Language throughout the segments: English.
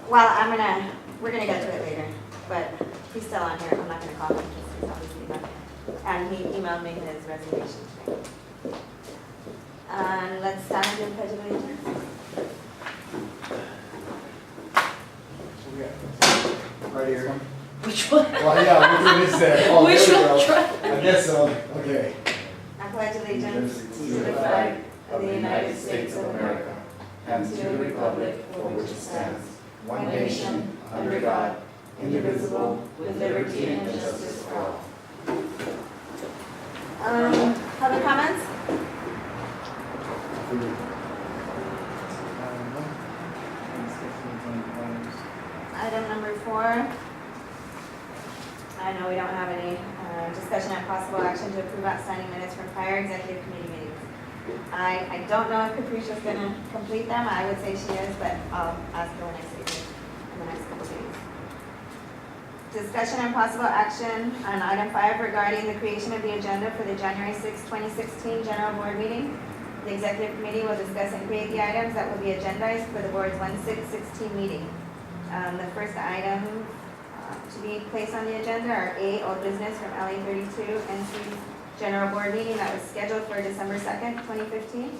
Well, we're gonna get to it later, but he's still on here. I'm not gonna call him because he's obviously not. And he emailed me his resignation today. And let's stand and do the pledge of allegiance. Right here. Which one? Well, yeah, we're doing this there. Oh, Which there we one? go. I guess so. Okay. I pledge allegiance to the flag of the United States of America and to the republic for which it stands, one nation, under God, indivisible, with liberty and justice for all. Public comments? Item number 4. I know we don't have any discussion and possible action to approve outstanding minutes from prior executive committee meetings. I don't know if Capricia's going to complete them. I would say she is, but I'll ask her when I see her in the next couple days. Discussion and possible action on item 5 regarding the creation of the agenda for the January 6, 2016 general board meeting. The executive committee will discuss and create the items that will be agendized for the board's 1/6/16 meeting. The first item to be placed on the agenda are A, old business from LA 32 NC's general board meeting that was scheduled for December 2nd, 2015.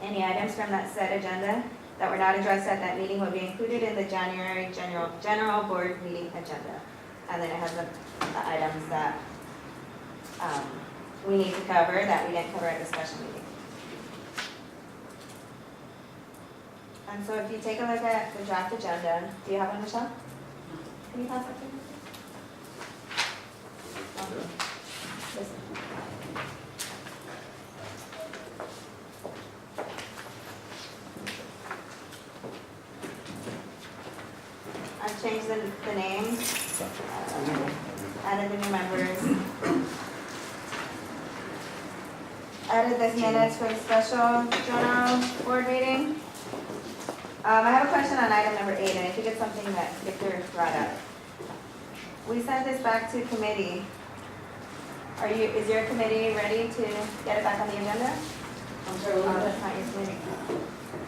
Any items from that said agenda that were not addressed at that meeting will be included in the January general board meeting agenda. And then it has the items that we need to cover that we didn't cover at the special meeting. And so if you take a look at the draft agenda, do you have one, Michelle? Can you pass that to me? Listen. I've changed the names, added the new members, added the minutes for the special general board meeting. I have a question on item number 8, and I think it's something that Victor brought up. We sent this back to committee. Is your committee ready to get it back on the agenda? I'm sorry, what was That's that? not your committee.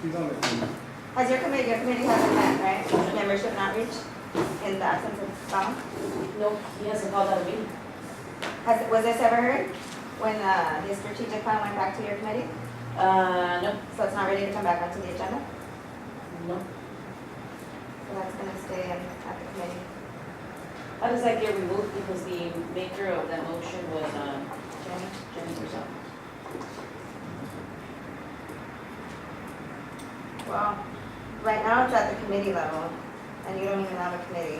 She's on the team. Has your committee hasn't met, right? Membership and outreach in the absence of Bob? No, he hasn't called out a meeting. Was this ever heard when the strategic plan went back to your committee? No. So it's not ready to come back onto the agenda? No. So that's gonna stay at the committee. How does that get removed? Because the maker of that motion was, Jenny herself. Well, right now it's at the committee level, and you don't even have a committee.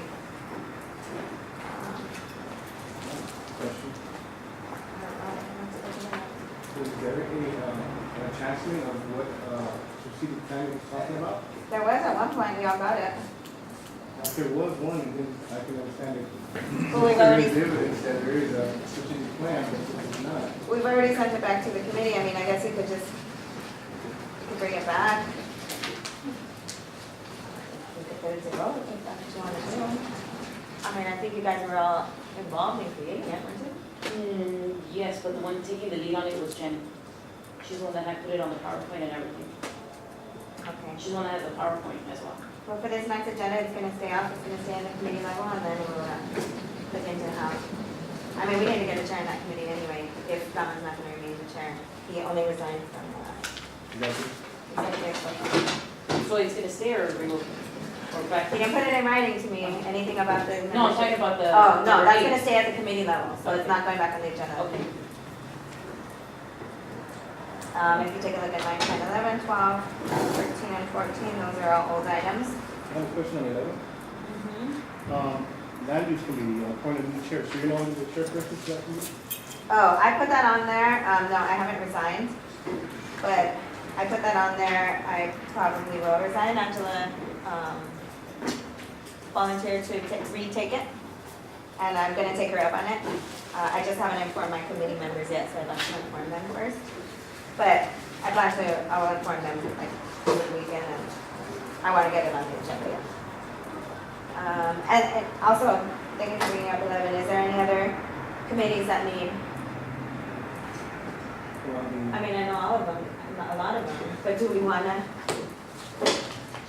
Question. I don't know. I have to look it up. Was there any chancellor of what strategic plan he was talking about? There was at one point, we all got it. If there was one, then I can understand it. Well, we've There already, is evidence that there is a strategic plan, but it's not. we've already sent it back to the committee. I mean, I guess you could bring it back. We could put it to vote if that's what you want to do. I mean, I think you guys were all involved in creating it, weren't you? Yes, but the one taking the lead on it was Jenny. She's the one that had put it on the PowerPoint and everything. Okay. She's the one that has the PowerPoint as well. Well, for this next agenda, it's gonna stay off, it's gonna stay in the committee level, and then we'll look into how. I mean, we need to get a chair in that committee anyway, if Donna's not gonna remain the chair. He only resigned from executive session. So it's gonna stay or removed? Or back? He didn't put it in writing to me, anything about the. No, I'm talking about the. Oh, no, that's the gonna stay at the committee level, so it's Okay. not going back on the agenda. Okay. If you take a look at 9, 10, 11, 12, 13, and 14, those are all old items. I have a question on 11. Land use committee, appointed new chair, so you're no longer the chairperson for that committee? Oh, I put that on there, no, I haven't resigned, but I put that on there, I probably will resign. Angela volunteered to retake it, and I'm gonna take her up on it. I just haven't informed my committee members yet, so I'd like to inform them first. But I'll inform them like over the weekend, and I wanna get it on the agenda, yeah. And also, thank you for bringing up 11, is there any other committees that need? I mean, I know all of them, a lot of them, but do we wanna,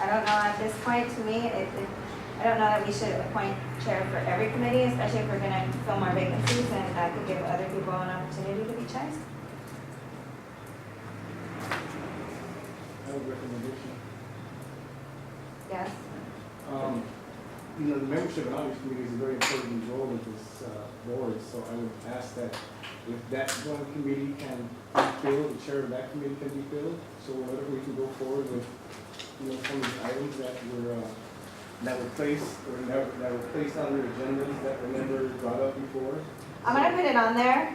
I don't know at this point, to me, I don't know that we should appoint chair for every committee, especially if we're gonna fill more vacancies, and that could give other people an opportunity to be chairs. I have a recommendation. Yes. You know, the membership and audit committee is a very important role in this board, so I would ask that if that one committee can be filled, the chair of that committee can be filled, so whether we can go forward with, you know, some of the items that were placed, or never, that were placed on the agendas that were never brought up before. I'm gonna put it on there,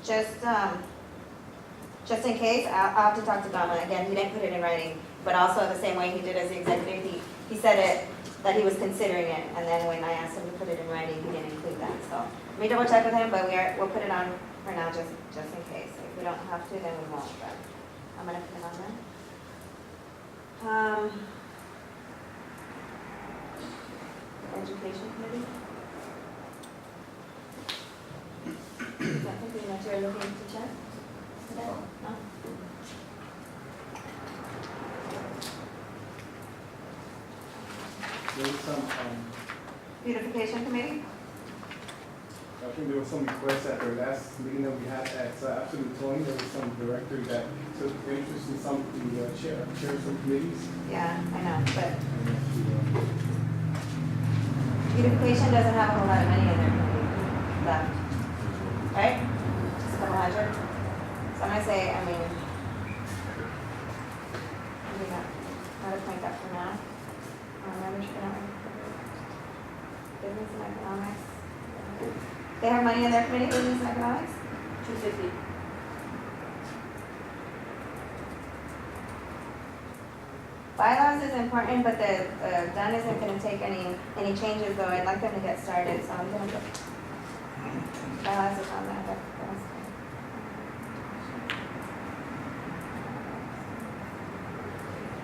just in case. I'll have to talk to Donna again. He didn't put it in writing, but also the same way he did as the executive, he said it, that he was considering it, and then when I asked him to put it in writing, he didn't include that, so. Let me double check with him, but we'll put it on for now, just in case. If we don't have to, then we won't, but I'm gonna put it on there. Education committee? Is that something that you're looking to check today? No? There was some, Beautification committee? I think there was some requests at our last meeting that we had at Absolute Tony. There was some director that took interest in some, the chair of some committees. Yeah, I know, but And that's beautification doesn't have a whole lot of money in their committee left, right? Just a couple hundred. So I'm gonna say, I mean, maybe not appoint that for now. Membership and business and economics. They have money in their committee, business and economics? 250. Bylaws is important, but the Dunn isn't gonna take any changes, though. I'd like them to get started, so I'm gonna put bylaws is on that.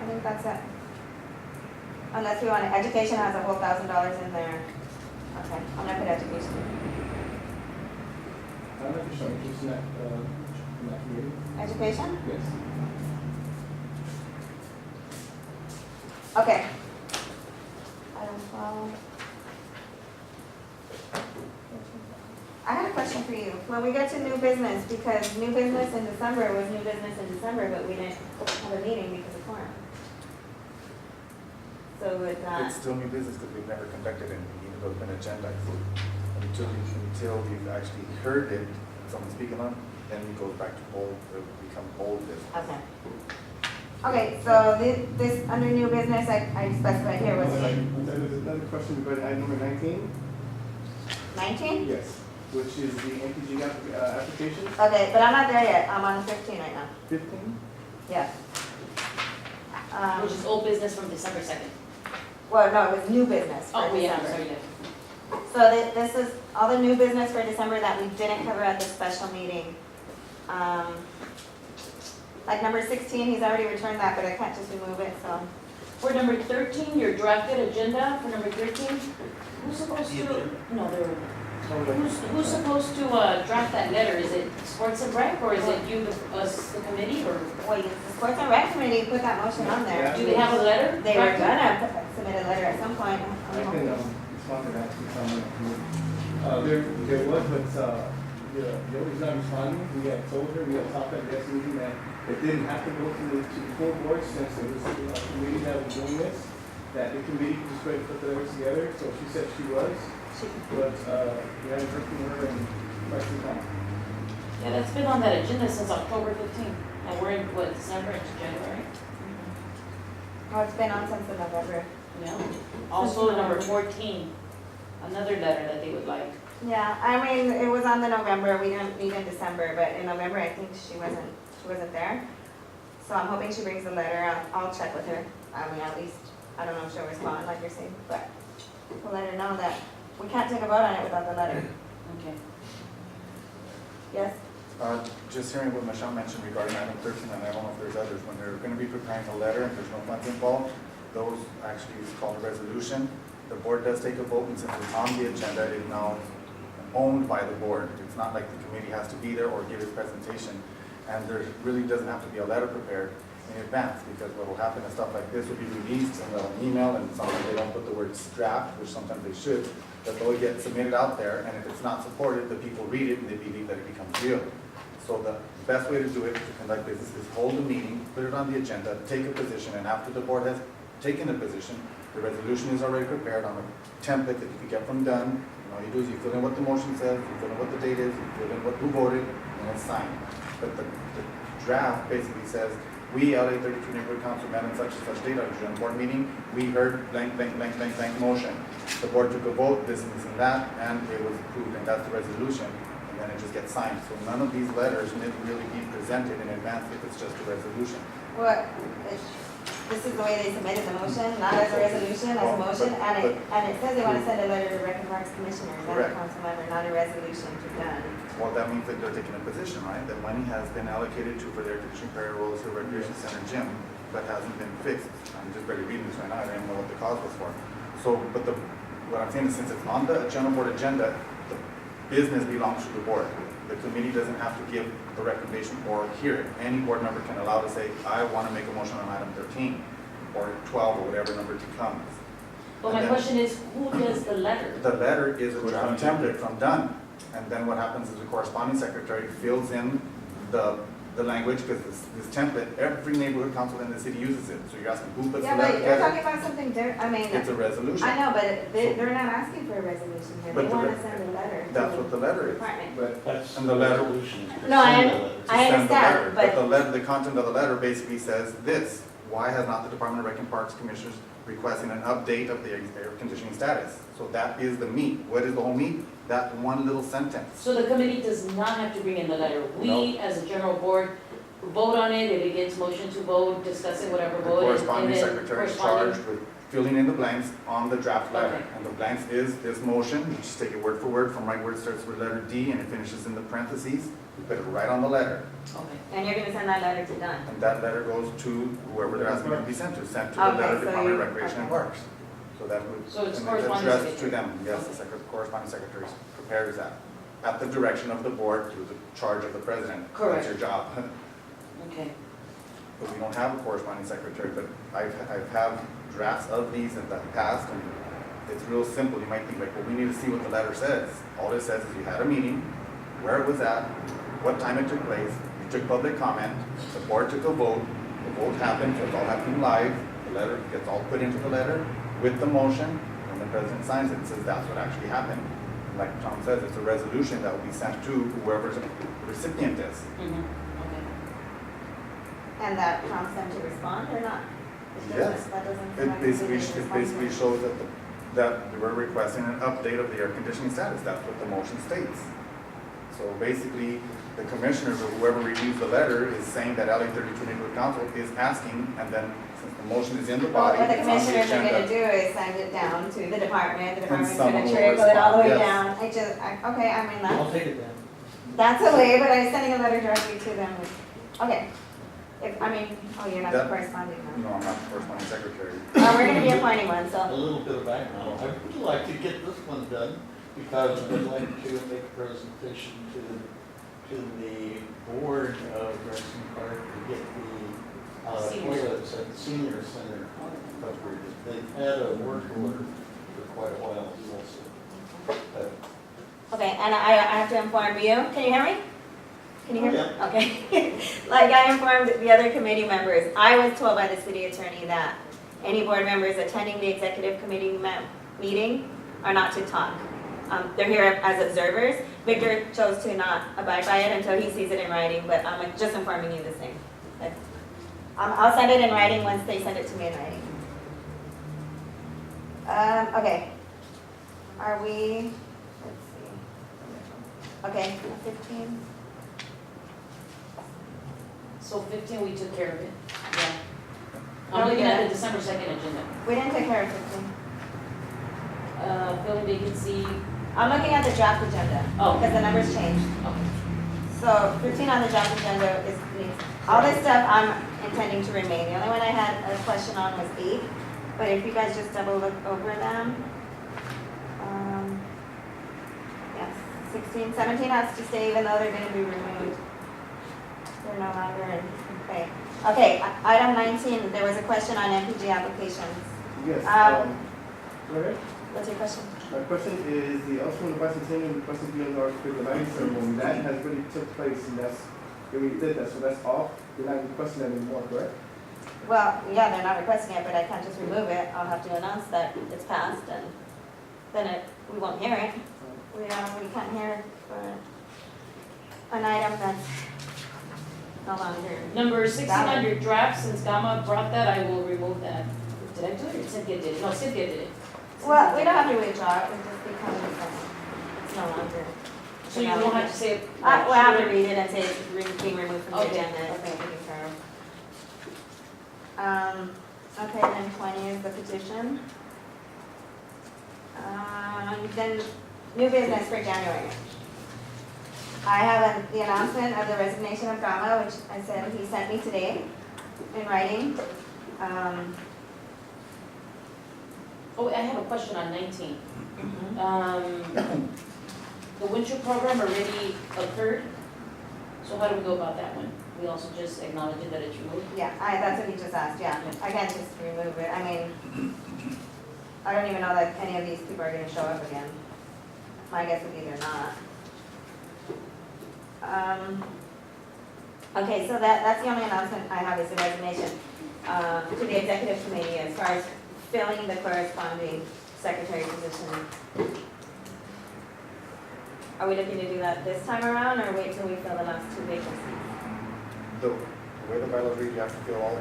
I think that's it. Unless we want, education has a whole $1,000 in there. Okay, I'm gonna put education. I'm not sure interest in that committee. Education? Yes. Okay. Item 12. I had a question for you. When we get to new business, because new business in December was new business in December, but we didn't have a meeting because of quorum. So with It's still new business because we've never conducted anything, even though it's been agendized. Until we've actually heard it, someone speaking on, then it goes back to old, it will become old business. Okay. Okay, so this, under new business, I specified here was There's another question regarding item number 19. 19? Yes, which is the NPG application. Okay, but I'm not there yet. I'm on 15 right now. 15. Yeah. Which is old business from December 2nd. Well, no, it was new business for Oh, yeah, I'm December. sorry, yeah. So this is all the new business for December that we didn't cover at the special meeting. Like number 16, he's already returned that, but I can't just remove it, so. For number 13, your drafted agenda for number 13, who's supposed to, no, there were, who's supposed to draft that letter? Is it Sports and Rec, or is it you, us, the committee, or Wait, the Sports and Rec Committee put that motion on there. do they have a letter? They were drafted? gonna submit a letter at some point. I can respond to that since I'm on the committee. There was, but Yogi's not responding. We had told her, we had talked at the last meeting that it didn't have to go to the full board since it was a committee that was doing this, that the committee was ready to put the letters together, so she said she was, but we haven't heard from her in quite some time. Yeah, that's been on that agenda since October 15th, and we're in, what, December into January? Oh, it's been on since the November. Yeah. Also, number 14, another letter that they would like. Yeah, I mean, it was on the November, we didn't meet in December, but in November, I think she wasn't there. So I'm hoping she brings the letter, I'll check with her. I mean, at least, I don't know if she'll respond like you're saying, but we'll let her know that we can't take a vote on it without the letter. Okay. Yes? Just hearing what Michelle mentioned regarding item 13, and I don't know if there's others, when they're going to be preparing a letter and there's no funds involved, those actually is called a resolution. The board does take a vote, and since it's on the agenda, it is now owned by the board. It's not like the committee has to be there or give its presentation, and there really doesn't have to be a letter prepared. in advance, because what will happen is stuff like this will be released in an email, and sometimes they don't put the word draft, which sometimes they should, but they'll get submitted out there, and if it's not supported, the people read it and they believe that it becomes real. So the best way to do it, to conduct business, is hold a meeting, put it on the agenda, take a position, and after the board has taken a position, the resolution is already prepared on a template that you can get from Dunn. And all you do is you fill in what the motion says, you fill in what the date is, you fill in who voted, and it's signed. But the draft basically says, we, LA 32 Neighborhood Council, met on such and such date at a joint board meeting, we heard blank, blank, blank, blank, blank motion. The board took a vote, this and this and that, and it was approved, and that's the resolution, and then it just gets signed. So none of these letters need to really be presented in advance if it's just a resolution. Well, this is the way they submitted the motion, not as a resolution, as a motion, and it says they want to send a letter to Rec and Parks Commissioner, not a Correct. council member, not a resolution to Dunn. Well, that means that they're taking a position, right? That money has been allocated for the air conditioning payrolls for recreation center gym, but hasn't been fixed. I'm just barely reading this right now, I don't even know what the cause was for. So, but what I'm saying is, since it's on the general board agenda, the business belongs to the board. The committee doesn't have to give a recommendation or hear it. Any board member can allow to say, I want to make a motion on item 13, or 12, or whatever number it becomes. But my question is, who does the letter? The letter is a draft template from Dunn, and then what happens is the corresponding secretary fills in the language, because this template, every neighborhood council in the city uses it. So you're asking who puts the Yeah, letter but you're together? talking about something different, I mean, It's a resolution. I know, but they're not asking for a resolution here, But they the want re- to send a letter to That's what the letter the is. department. But That's And the letter- resolution. No, I To send the letter. understand, But but, the letter, the content of the letter basically says this: why has not the Department of Rec and Parks Commissioners requesting an update of the air conditioning status? So that is the meat. What is the whole meat? That one little sentence. So the committee does not have to bring in the letter. We, as a general board, vote on it, it begins motion to vote, discussing whatever The vote. and corresponding then secretary is corresponding- charged with filling in the blanks on the draft letter. Okay. And the blanks is this motion, you just take it word for word from right where it starts with letter D and it finishes in the parentheses. You put it right on the letter. Okay. and you're gonna send that letter to Dunn. And that letter goes to whoever they're asking it to be sent to the Okay, letter so Department of you- Recreation and okay. Parks. So that would. So it's and corresponding addressed to secretary. them, yes, the corresponding secretary prepares that, at the direction of the board through the charge of the president. Correct. That's your job. Okay. But we don't have a corresponding secretary, but I've had drafts of these in the past, and it's real simple. You might think like, well, we need to see what the letter says. All it says is you had a meeting, where it was at, what time it took place, you took public comment, the board took a vote, the vote happened, so it's all happening live, the letter gets all put into the letter with the motion, and the president signs it and says that's what actually happened. And like Tom says, it's a resolution that will be sent to whoever's the recipient is. Mhm. Okay. And that prompts them to respond or not? It Yes. doesn't- That doesn't. seem It like basically, they it respond basically to. shows that, that we're requesting an update of the air conditioning status, that's what the motion states. So basically, the commissioners or whoever reviews the letter is saying that LA 32 Neighborhood Council is asking, and then since the motion is in the Well, body, what the it's on the commissioners are gonna agenda. do is send it down to the department department's someone gonna will trickle it all the way respond, yes. down. Okay, I mean, I'll that's, take it then. that's a way, but I'm sending a letter directly to them. Okay. If, I mean, oh, you're not That- corresponding now. No, I'm not the corresponding secretary. We're gonna be appointing one, A so, little bit of background. I would like to get this one done because I'd like to make a presentation to the board of Racing Park to get the Senior. toilets at the senior center upgraded. They've had a work order for quite a while also. okay, and I have to inform you, can you hear me? Can you hear me? Yeah. Okay. Like I informed the other committee members, I was told by the city attorney that any board members attending the executive committee meeting are not to talk. They're here as observers. Victor chose to not abide by it until he sees it in writing, but I'm just informing you the same. Okay. I'll send it in writing once they send it to me in writing. Okay. Are we, let's see. Okay, 15. So 15, we took care of it. Yeah. No, I'm we looking at didn't. the December 2nd agenda. We didn't take care of 15. Filling vacancy, I'm looking at the draft agenda. Oh. Because the numbers changed. okay. So 15 on the draft agenda is, all this stuff I'm intending to remain. The only one I had a question on was 8. But if you guys just double look over them. Yes, 16, 17 has to stay even though they're gonna be removed. They're no longer in play. Okay, item 19, there was a question on MPG applications. Yes, go ahead. What's your question? My question is, the also in the bicentennial requested beyond our the lighting ceremony, that has already took place, and that's, we already did that, so that's off. You're not requesting that anymore, correct? Well, yeah, they're not requesting it, but I can't just remove it. I'll have to announce that it's passed, and then we won't hear it. We can't hear it for an item that's no longer. Number 16 under draft, since Gama brought that, I will remove that. Did I do it or Cynthia did it? No, Cynthia did it. Well, we don't have to withdraw it, it just becomes, it's no longer. So you don't have to say it. We'll have to read it and say it's being removed from the Okay, agenda. It's okay. taken care of. Okay, then 20 is the petition. Then new business for January. I have the announcement of the resignation of Gama, which I said he sent me today in writing. Oh, I have a question on 19. The winter program already occurred, so how do we go about that one? We also just acknowledge that it's removed? Yeah, that's what he just asked, yeah. I can't just remove it. I mean, I don't even know that any of these people are gonna show up again. My guess would be they're not. Okay, so that's the only announcement I have is the resignation to the executive committee as far as filling the corresponding secretary position. Are we looking to do that this time around or wait till we fill the last 2 vacancies? The way the bylaws read, you have to fill all,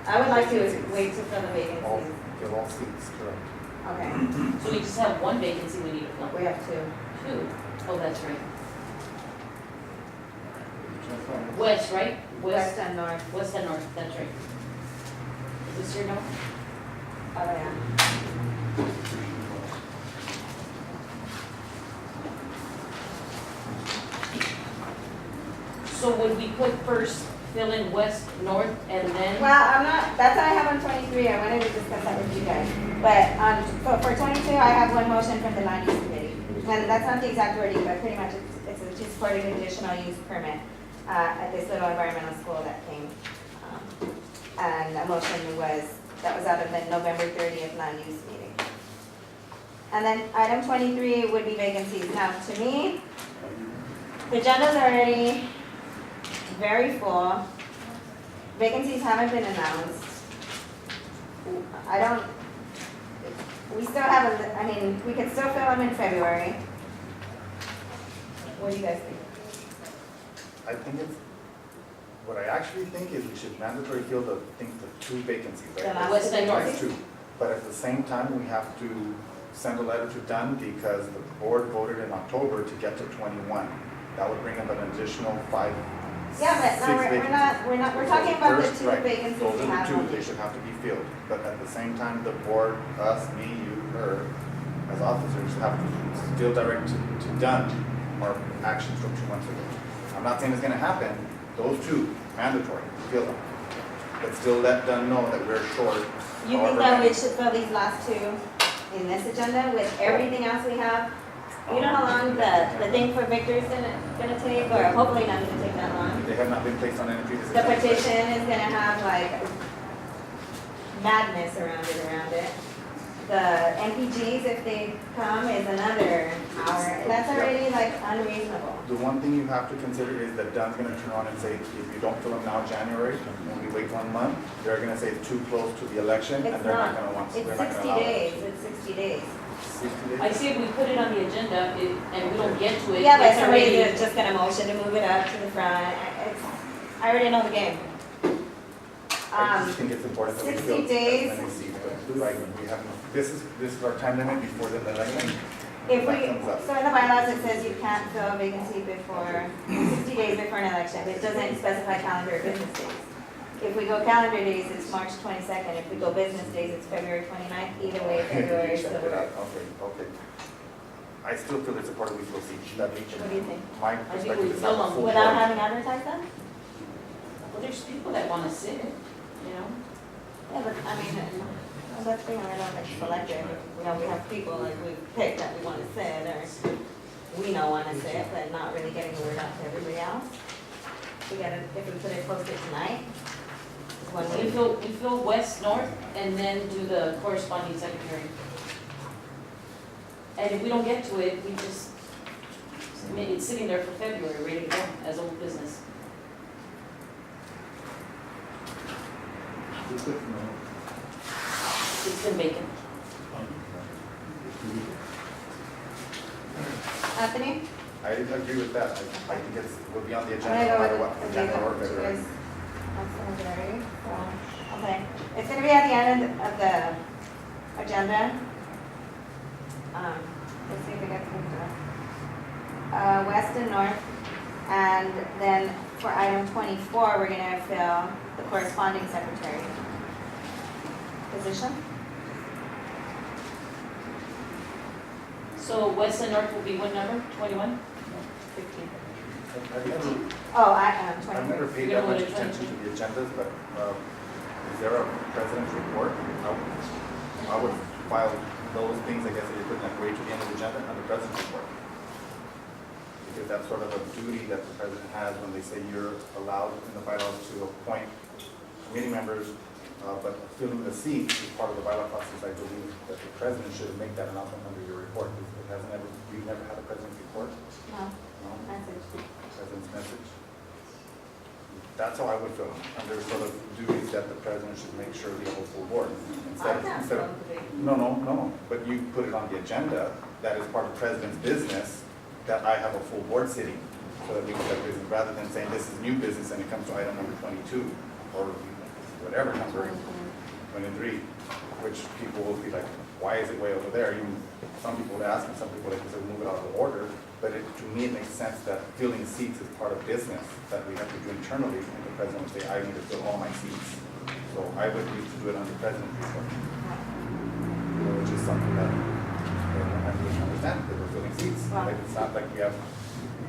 I would like to wait to fill the vacancies. fill all seats, correct? Okay, So we just have one vacancy we need to fill? we have 2. 2. Oh, that's right. That's fine. West, right? West and north. West and north, that's right. Is this your note? Oh, yeah. So would we put first fill in west, north, and then? Well, I'm not, that's what I have on 23, I wanted to discuss that with you guys. But for 22, I have one motion from the land use committee. And that's not the exact wording, but pretty much it's to support a conditional use permit at this little environmental school that came. And a motion that was out of the November 30th land use meeting. And then item 23 would be vacancies. Now, to me, the agenda's already very full. Vacancies haven't been announced. We still have we could still fill them in February. What do you guys think? I think what I actually think is we should mandatory fill the 2 vacancies, The right? last West and north. Right, 2. But at the same time, we have to send a letter to Dunn because the board voted in October to get to 21. That would bring up an additional 5, Yeah, but 6 no, vacancies. we're talking about the First, 2 right, vacancies those we are have. the 2, they should have to be filled. But at the same time, the board, us, me, you, her, as officers, have to still direct to Dunn our actions from 2 months ago. I'm not saying it's gonna happen, those 2, mandatory, fill them. But still let Dunn know that we're short. You think that we should fill these last 2 in this agenda with everything else we have? You know how long the thing for Victor's gonna take, or hopefully not gonna take that long? They have not been placed on any previous. The agenda. petition is gonna have like madness around it. The MPGs, if they come, is another hour. That's already like unreasonable. The one thing you have to consider is that Dunn's gonna turn around and say, if you don't fill them now, January, and we wait 1 month, they're gonna say it's too close to the election, and It's they're not not. gonna want, It's they're not 60 gonna allow it. days, it's 60 days. 60 days? I say if we put it on the agenda and we don't get to it. Yeah, but it's somebody's already- just gonna motion to move it up to the front. I already know the game. I just think it's important that we 60 fill days. as many seats, but like, we have, this is our time limit before the election. If That we, comes up. so in the bylaws, it says you can't fill a vacancy before 60 days before an election. It doesn't specify calendar or business days. If we go calendar days, it's March 22nd. If we go business days, it's February 29th. Either way, February Check still it out. works. Okay. I still feel it's important we fill seats. That means, What do you think? my think perspective we is fill not them full Without board. having advertised them? Well, there's people that wanna sit, you know? Yeah, but I mean, that's the thing, I don't like selective. We have people like we pick that we want to sit or we don't want to sit, but not really getting the word out to everybody else. If we put it posted tonight, one We week. fill west, north, and then do the corresponding secretary. And if we don't get to it, we just, it's sitting there for February, ready to go as old business. It's good to know. It's been vacant. Anthony? I agree with that. I think it's, would be on the I'm agenda gonna no matter go what, with January or the February. That's February, so, okay. It's gonna be at the end of the agenda. Let's see if it gets moved up. West and north, and then for item 24, we're gonna fill the corresponding secretary position. So west and north will be what number, 21? 15. I've never, Oh, I've 23. never paid You're that much gonna attention to the agendas, but is there a president's report? I would file those things, I guess, that you're putting like way to the end of the agenda on the president's report. Because that's sort of a duty that the president has when they say you're allowed in the bylaws to appoint committee members, but filling the seat is part of the bylaw process. I believe that the president should make that announcement under your report. It hasn't ever, you've never had a president's report? No, No? message. President's message? That's how I would feel, under sort of duties that the president should make sure we have a full board. Instead of, no, but you put it on the agenda, that is part of the president's business, that I have a full board sitting, so that we can have business, rather than saying this is new business and it comes to item number 22, or whatever number, 23, which people will be like, why is it way over there? Even some people would ask, and some people would say, move it out of order, but to me, it makes sense that filling seats is part of business that we have to do internally, and the president would say, I need to fill all my seats. So I would need to do it under president's report, which is something that everyone has to understand, that we're filling seats. Wow. Like, it's not like we have,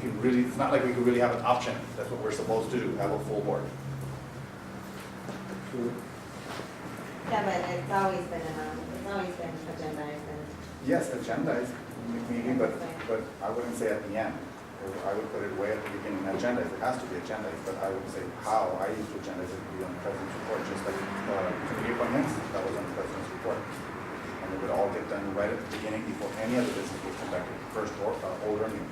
it's not like we could really have an option. That's what we're supposed to do, have a full board. Yeah, but it's always been agendized and. Yes, agendized, maybe, but I wouldn't say at the end. I would put it way at the beginning, agendized, it has to be agendized, but I would say how I used to agendize it would be on the president's report, just like committee appointments, that was on the president's report. And it would all get done right at the beginning before any other business was conducted, first or old or new.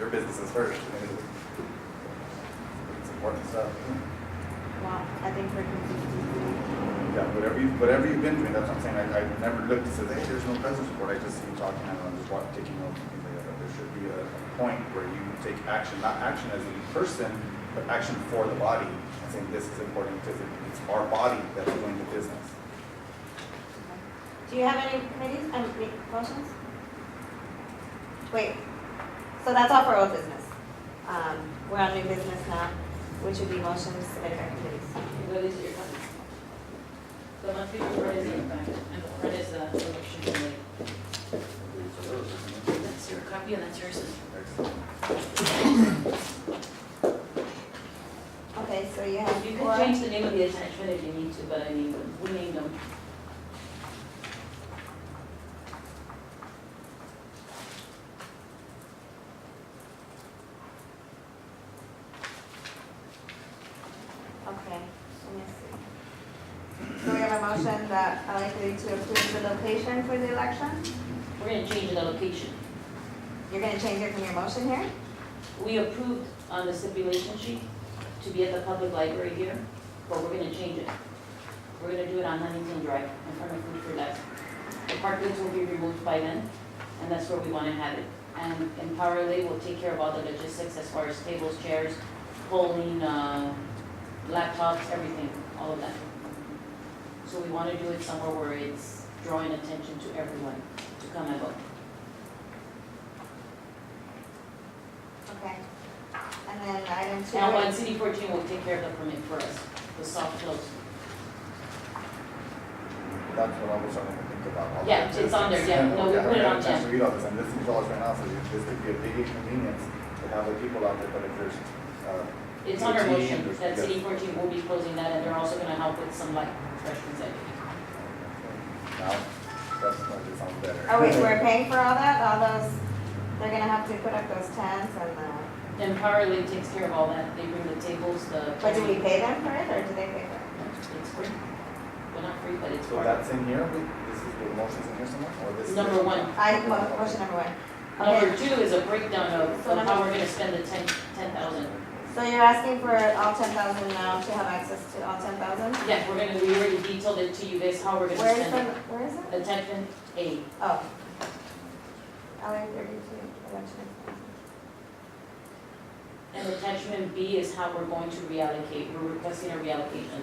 Your business is first. It's important stuff. Well, I think we're confused. Yeah, whatever you've been doing, that's what I'm saying. I never looked and said, hey, there's no president's report. I just see you talking and I'm just taking notes and things like that. But there should be a point where you take action, not action as a person, but action for the body, and saying this is important because it's our body that's doing the business. Do you have any committees, motions? Wait, so that's all for old business. We're on new business now, which would be motions submitted by committees. What is your comment? The monthly report is in the back, and the front is the election committee. That's your copy and that's yours. Okay, so you have You four. can change the name of the attachment if you need to, but I mean, we named them. Okay, let me see. So we have a motion that I'd like you to approve the location for the election. We're gonna change the location. You're gonna change it from your motion here? We approved on the stipulation sheet to be at the public library here, but we're gonna change it. We're gonna do it on Huntington Drive in front of Food for Less. The park goods will be removed by then, and that's where we wanna have it. And Empowerly will take care of all the logistics as far as tables, chairs, polling, laptops, everything, all of that. So we wanna do it somewhere where it's drawing attention to everyone to come and vote. Okay. And then item two. Now, one City 14 will take care of the permit for us, the soft close. That's what I was starting to think about. Yeah, it's on there, yeah. No, we put it on, I haven't had a chance yeah. to read all this, and this is all right now, so this could be a big inconvenience to have the people out there, but if there's, It's on our DOT motion and there's- that City 14 will be closing that, and they're also gonna help with some like refreshments. now, that's going to sound better. Oh, wait, we're paying for all that? All those, they're gonna have to put up those tents and Empowerly takes care of all that. They bring the tables, the. but do we pay them for it or do they pay for it? free. Well, not free, but it's So part of. that's in here, this is the motion's in here somewhere, or this? is- Number one. Motion number one. Number Okay, two is a breakdown of So how number- we're gonna spend the 10,000. so you're asking for all 10,000 now to have access to all 10,000? Yeah, we already detailed it to you guys, how we're gonna Where is spend the, where is it? it. Attachment A. Oh. LA 32, election. And attachment B is how we're going to reallocate, we're requesting a reallocation.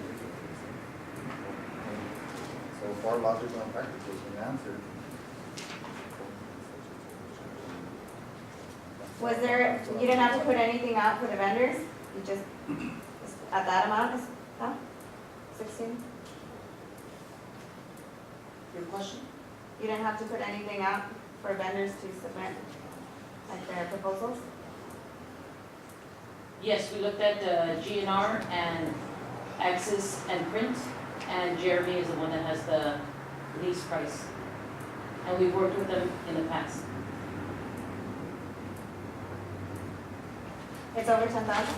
So far, logical and practical has been answered. Was there, you didn't have to put anything out for the vendors? You just, at that amount, huh? 16? Your question? You didn't have to put anything out for vendors to submit, like their proposals? Yes, we looked at GNR and Axis and Print, and Jeremy is the one that has the least price. And we've worked with them in the past. It's over 10,000?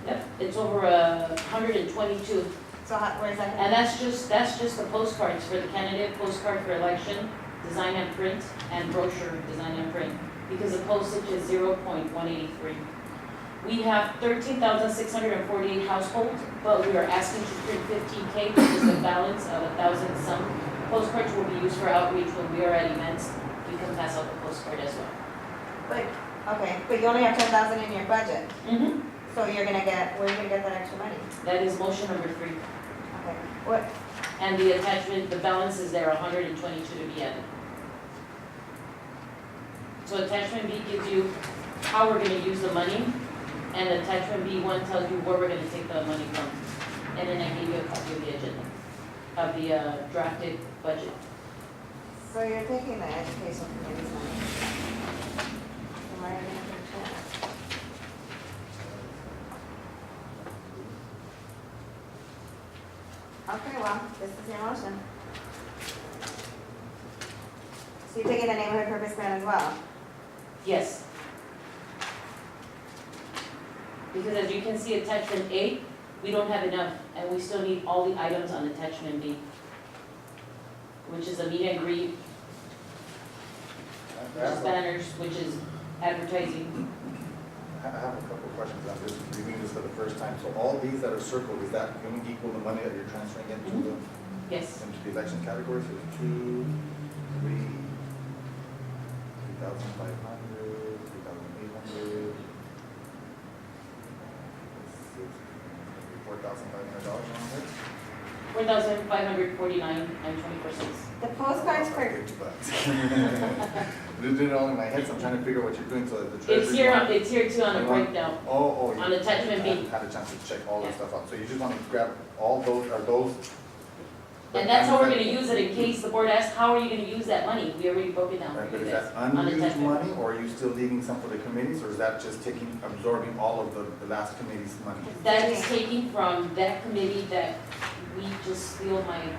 Yep, it's over 122. So where's that? And that's just the postcards for the candidate, postcard for election, design and print, and brochure, design and print, because the postage is 0.183. We have 13,648 households, but we are asking to print 15K, which is the balance of 1,000 some. Postcards will be used for outreach when we are at events. We can pass out the postcard as well. But you only have 10,000 in your budget, Mm-hmm. so where are you gonna get that extra money? That is motion number 3. Okay, what, And the attachment, the balance is there, 122 to be added. So attachment B gives you how we're gonna use the money, and attachment B1 tells you where we're gonna take the money from. And then I gave you a copy of the agenda, of the drafted budget. so you're taking the education committee's money? So why are you gonna put it there? Okay, well, this is your motion. So you're taking the neighborhood purpose grant as well? Yes. Because as you can see, attachment A, we don't have enough, and we still need all the items on attachment B, which is a meet and greet, which is banners, which is advertising. I have a couple of questions on this, reviewing this for the first time. So all these that are circled, is that going to equal the money that you're transferring into the, Yes. into the election categories? So it's 2, 3, 3,500, 3,800, 4,500 dollars around there? 4,549.24. The postcards for, I did it all in my head, so I'm trying to figure out what you're doing, so that the It's treasurer. here too on the breakdown. Oh, on attachment B. I had a chance to check all that Yeah. stuff out, so you just want to grab all those, are those? And that's how we're gonna use it in case the board asks, how are you gonna use that money? We already broke it down Right, for but you is guys. that unused attachment. money, or are you still leaving some for the committees, or is that just absorbing all of the last committee's money? That is taking from that committee that we just feel might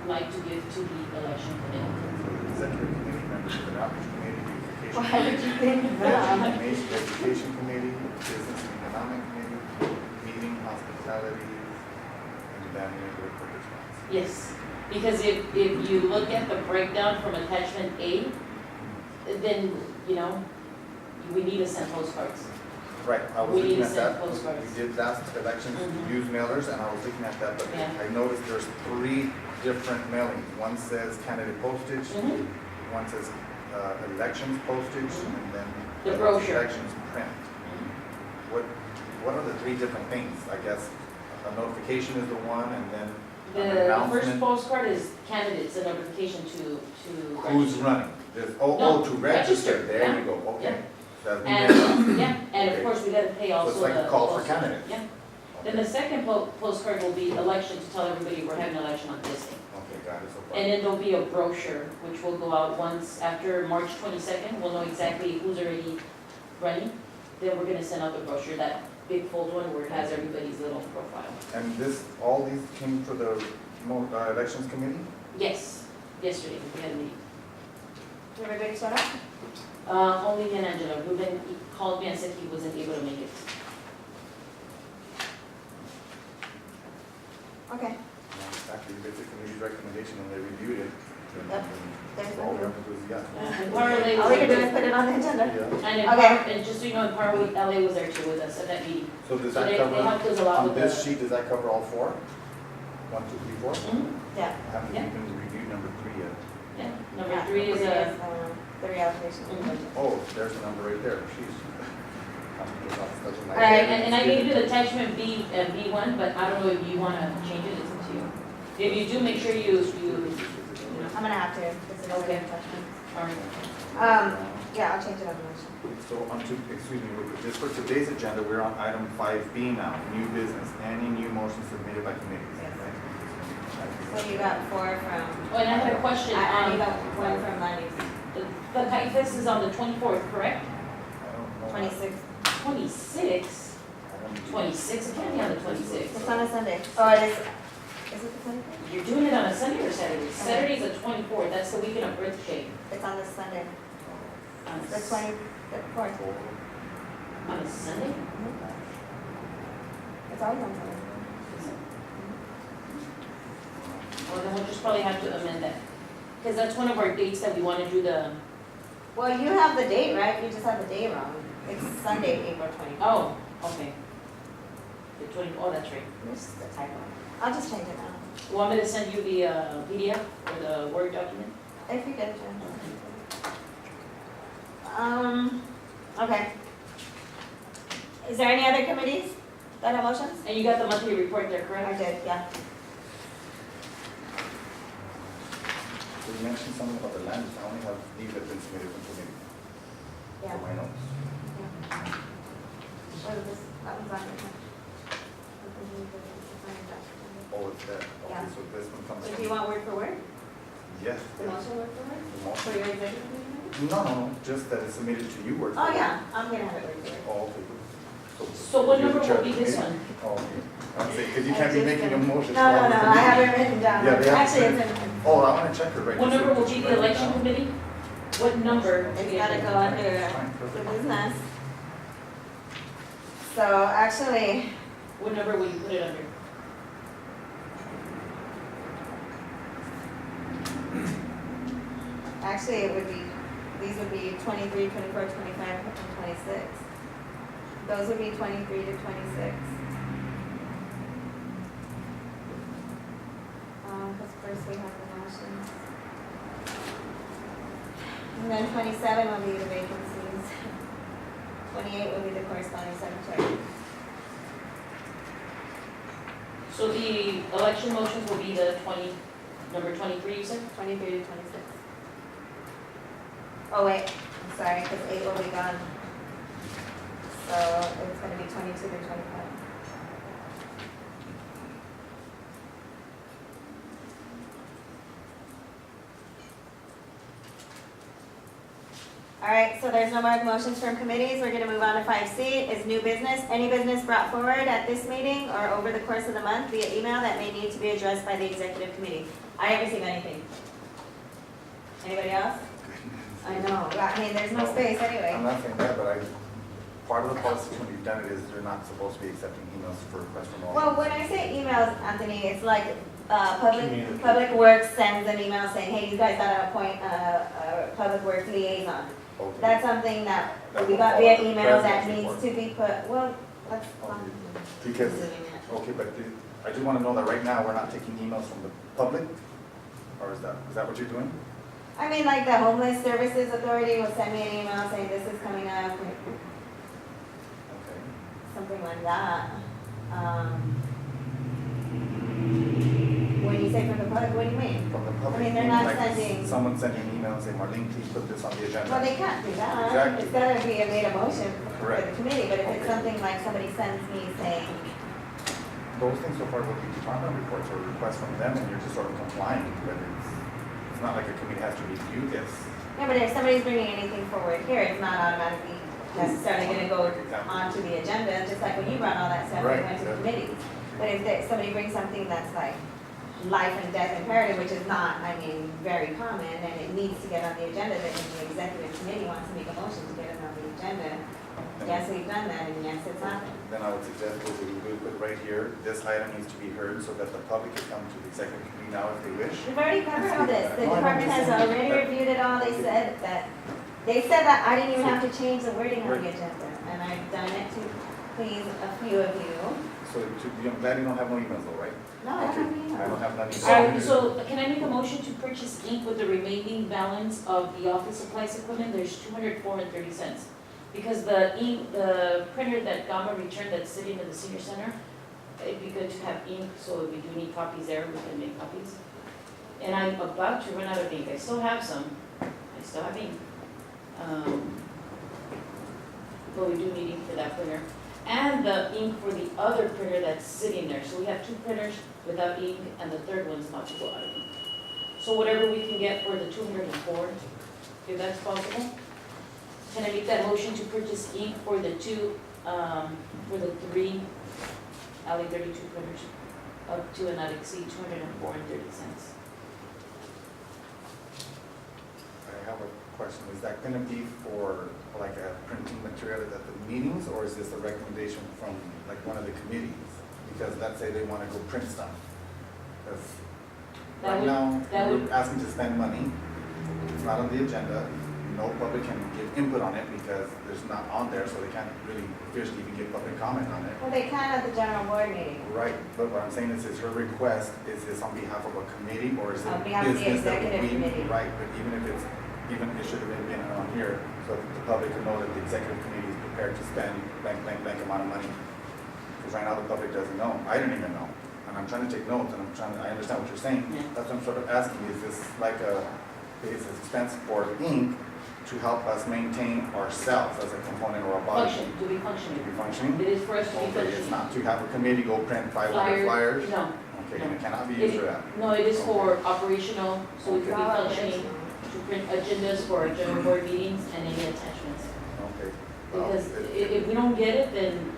like to give to the election committee. So the executive committee, members of the outreach committee, beautification why would you think that? committee, education committee, business and economic committee, meeting, hospitality, and then neighborhood purpose funds. Yes, because if you look at the breakdown from attachment A, then, we need to send postcards. Right, I was We need looking to at send that, postcards. we did last elections, Mhm. use mailers, and I was looking at that, but Yeah. I noticed there's 3 different mailings. One says candidate postage, Mhm. one says elections postage, Mhm. and then The one's brochure. elections print. What are the 3 different things? I guess a notification is the one, and then an The first announcement. postcard is candidates, a notification to Who's register. running? There's, No, to register, register, there yeah. you go, okay. That's the And, mail. and of Okay. course, we gotta pay also So the. it's like a call for postage. candidates. Yeah, then the second postcard will be election, to tell everybody we're having an election on this day. Okay, got it so far. And then there'll be a brochure, which will go out once after March 22nd, we'll know exactly who's already running. Then we're gonna send out the brochure, that big fold one where it has everybody's little profile. And all these came for the elections committee? Yes, yesterday, we had a meeting. Everybody shut up? Only me and Angela, Ruben called me and said he wasn't able to make it. Okay, recommendation and they reviewed it. Yep. There's All we no- have to do is, yeah. And Parlay All was we can do is there put it on the agenda. Yeah. and, Okay. and just so you know, Parlay, LA was there too with us at that meeting. So does So that they helped cover, us a lot on with this the. sheet, does that cover all four? 1, 2, 3, 4? Mhm. Yeah. Haven't Yeah. even reviewed number 3 yet. Yeah, number Yeah, 3 is the reallocation. Mhm. Oh, there's a number right there, jeez. all right, and I gave you the attachment B, B1, but I don't know if you wanna change it, it's up to you. If you do, make sure you know, I'm gonna have to, because there's Okay. other questions. all right. Yeah, I'll change it on the motion. So on to, excuse me, just for today's agenda, we're on item 5B now, new business, any new motions submitted by committees. Yes. right? So you got 4 from, Oh, and I had a question, I you got 1 from Lanny's, the Kite Fest is on the 24th, correct? I don't know. 26. 26? I don't- 26, it can't be on the 26th. It's on a Sunday. Oh, it is it the 25th? You're doing it on a Sunday or Saturday? Saturday's the 24th, that's the weekend of Earth Day. It's on the Sunday, On the 24th. On a Sunday? It's always on Sunday. Well, then we'll just probably have to amend that. Because that's one of our dates that we want to do the, Well, you have the date, right? You just have the day wrong. It's Sunday, April 24th. oh, okay. The 20, oh, that's right. It's just a typo. I'll just change it now. You want me to send you the PDF or the Word document? If you get it, Jen. Okay. Is there any other committees that have motions? And you got the monthly report there, I correct? did, yeah. So you mentioned something about the land, use. I only have these that have been submitted from committee, Yeah. for my notes. What is this? That one's on your. Oh, it's there, Yeah. okay, so this one comes So from. do you want word for word? Yes. The yes. motion word for word? The For motion. your executive meeting? No, just that it's submitted to you, word for Oh, word. yeah, I'm gonna have it word for word. Oh, okay, good. So what you're the number chair will of be the this committee? one? Oh, okay. I'm saying, because you I can't be just making a didn't- motion. No, I have it written down. Yeah, they have Actually, to- it's in, Oh, I want to check it right. What just number so will it's be the written election down. committee? What number? it's gotta go under Fine, the perfect. business. So actually, What number will you put it under? it would be, these would be 23, 24, 25, and 26. Those would be 23 to 26. Because first we have the motions. And then 27 will be the vacancies. 28 will be the corresponding secretary. So the election motions will be the number 23, you said? 23 to 26. Oh wait, I'm sorry, because 8 will be gone. So it's gonna be 22 to 25. All right, so there's no more motions from committees. We're gonna move on to 5C, is new business. Any business brought forward at this meeting or over the course of the month via email that may need to be addressed by the executive committee. I haven't received anything. Anybody else? I know, I mean, there's no space I'm anyway. not saying that, but part of the policy when you've done it is you're not supposed to be accepting emails for requests from all. Well, when I say emails, Anthony, it's like, Communicate. Public Works sends an email saying, hey, you guys gotta appoint a Public Works liaison. Okay. That's something that That we will got fall via under email that president's needs report. to be put, well, that's. Okay. Because, okay, but I just want to know that right now, we're not taking emails from the public? Or is that what you're doing? I mean, like the Homeless Services Authority will send me an email saying this is coming up, Okay. something like that. When you say from the public, what do you mean? From the public. I mean, they're not like sending- Someone sending an email and saying, Marlene, please put this on the agenda. Well, they can't do that. Exactly. It's gotta be a made a motion for the Correct. committee, but if it's Okay. something like somebody sends me saying, Those things so far will be department reports or requests from them, and you're just sort of complying, but it's not like a committee has to review this. yeah, but if somebody's bringing anything forward here, it's not automatically necessarily gonna go onto the agenda, just like when you brought all that stuff, it Right, went to the exactly. committees. But if somebody brings something that's like, life and death imperative, which is not, I mean, very common, and it needs to get on the agenda, that if the executive committee wants to make a motion to get it on the agenda, yes, we've done that, and yes, it's happened. Then I would suggest that we would put right here, this item needs to be heard so that the public can come to the executive committee now if they wish. We've already covered all this, the No, I know, department has just saying. already reviewed it all, they said that I didn't even have to change the wording on the agenda, and I've done it to please a few of you. So I'm glad you don't have no emails though, right? No, I Okay, don't I don't have none All right, either. so can I make a motion to purchase ink with the remaining balance of the office supplies equipment? There's $204.30. Because the ink, the printer that Gama returned that's sitting in the senior center, it'd be good to have ink, so if we do need copies there, we can make copies. And I'm about to run out of ink. I still have some. I still have ink. But we do need ink for that printer. And the ink for the other printer that's sitting there. So we have two printers without ink, and the third one's about to go out of ink. So whatever we can get for the 204, if that's possible. Can I make that motion to purchase ink for the for the 3 Alley 32 printers up to and not exceed $204.30? I have a question, is that gonna be for like a printing material at the meetings, or is this a recommendation from like one of the committees? Because let's say they wanna go print stuff. 'Cause That right would- now, that would- we're asking to spend money, it's not on the agenda, no public can give input on it because there's not on there, so they can't really officially even give public comment on it. Well, they can at the general board meeting. Right, but what I'm saying is her request, is this on behalf of a committee or is it On behalf of the business that executive we? committee. Right, but even it should have been on here, so that the public could know that the executive committee is prepared to spend blank amount of money. Because right now the public doesn't know, I didn't even know, and I'm trying to take notes and I understand what you're saying. Yeah. That's what I'm sort of asking, is this like is this expense for ink to help us maintain ourselves as a component or a body? Function, to be To functioning. be functioning? It is for us to be Okay, it's functioning. not to have a committee go print 500 flyers? No, Okay, and it cannot be It- used for that? no, it is for operational, so we could be All functioning to print agendas for our general board meetings and any attachments. Okay. Well, Because if we don't get it, then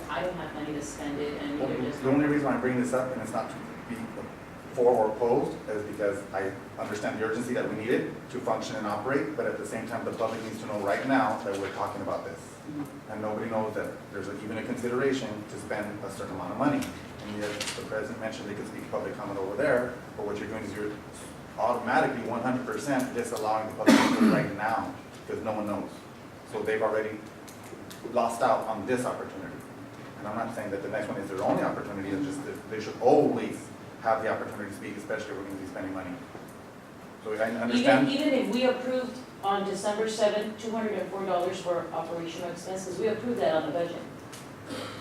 I don't have money to spend it, and well, neither does. the only reason I bring this up, and it's not to be for or opposed, is because I understand the urgency that we need it to function and operate, but at the same time, the public needs to know right now that we're talking about this. And nobody knows that there's even a consideration to spend a certain amount of money. And yet, the president mentioned they could speak public comment over there, but what you're doing is you're automatically 100% disallowing the public input right now, because no one knows. So they've already lost out on this opportunity. And I'm not saying that the next one is their only opportunity, it's just that they should always have the opportunity to speak, especially if we're going to be spending money. So I understand. Even if we approved on December 7th, $204 for operational expenses, we approved that on the budget.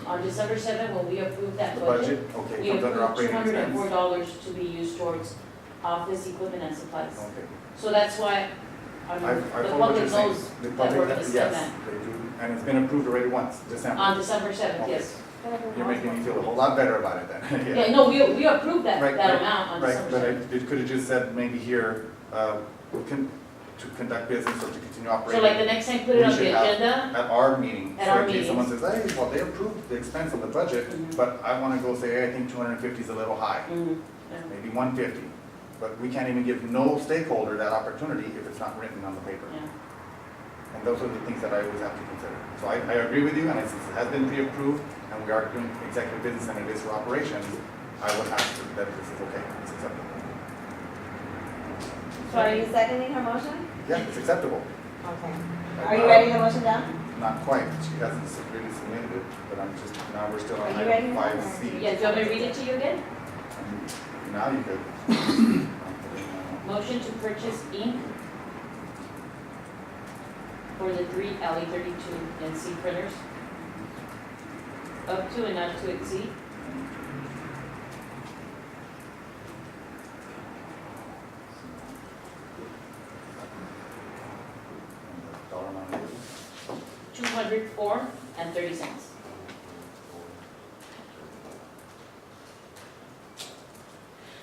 On December 7th, when we approved that The budget, budget, okay, we comes under approved operating expense. $204 to be used towards office equipment and supplies. Okay. So that's why, I mean, I the follow what you're public saying. knows The that public, we're gonna spend yes, that. they do, and it's been approved already once, December. On December 7th, Okay. yes. You're making me feel a whole lot better about it then. Yeah, no, we approved that Right, that right, amount on Right, December but 7th. it could have just said maybe here, to conduct business or to continue So operating. like the next time, put it We on should the have- agenda. At our meeting. At So our in case someone says, meetings. hey, well, they approved the expense on the budget, Mhm. but I wanna go say, hey, I think 250 is a little high, Mhm. Yeah. maybe 150. But we can't even give no stakeholder that opportunity if it's not written on the paper. Yeah. And those are the things that I always have to consider. So I agree with you, and since it has been pre-approved, and we are doing executive business and it is for operations, I would ask that this is okay, it's acceptable. So are you seconding her motion? Yeah, it's acceptable. Okay. Are you ready to motion down? Not quite, she hasn't really submitted it, but I'm just, now we're still on Are you ready item now, 5C. or- Yeah, do you want me to read it to you again? And now you could. Motion to purchase ink for the 3 Alley 32 NC printers, up to and not to exceed Dollar amount is? $204.30.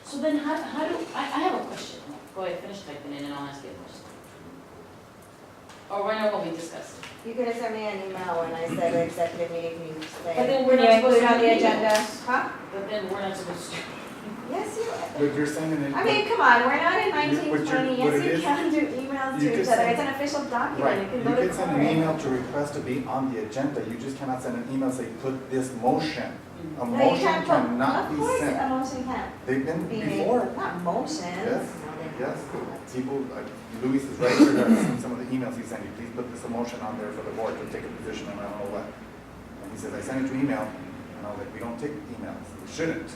So then how do, I have a question. Go ahead, finish typing in and I'll ask you a question. Or right now when we discuss it. You could have sent me an email when I said executive meeting, can you say? But then we're can not you supposed include to on the do agenda? emails. Huh? But then we're not supposed to. Yes, But you're sending it. I mean, come on, we're not in What 1920. it Yes, you is- can do emails you to can each other. send- It's an official document. Right, It can you go to can send an court. email to request to be on the agenda, you just cannot send an email say, put this motion. A No, you motion can't put, cannot be of course, a sent. motion can't They've been be made, before. not motions. Yes, No, they yes. can't. People, Luis is right here, I've seen some of the emails he sent you, please put this motion on there for the board to take a position on I don't know what. And he says, I sent it to email, and I was like, we don't take emails, we shouldn't.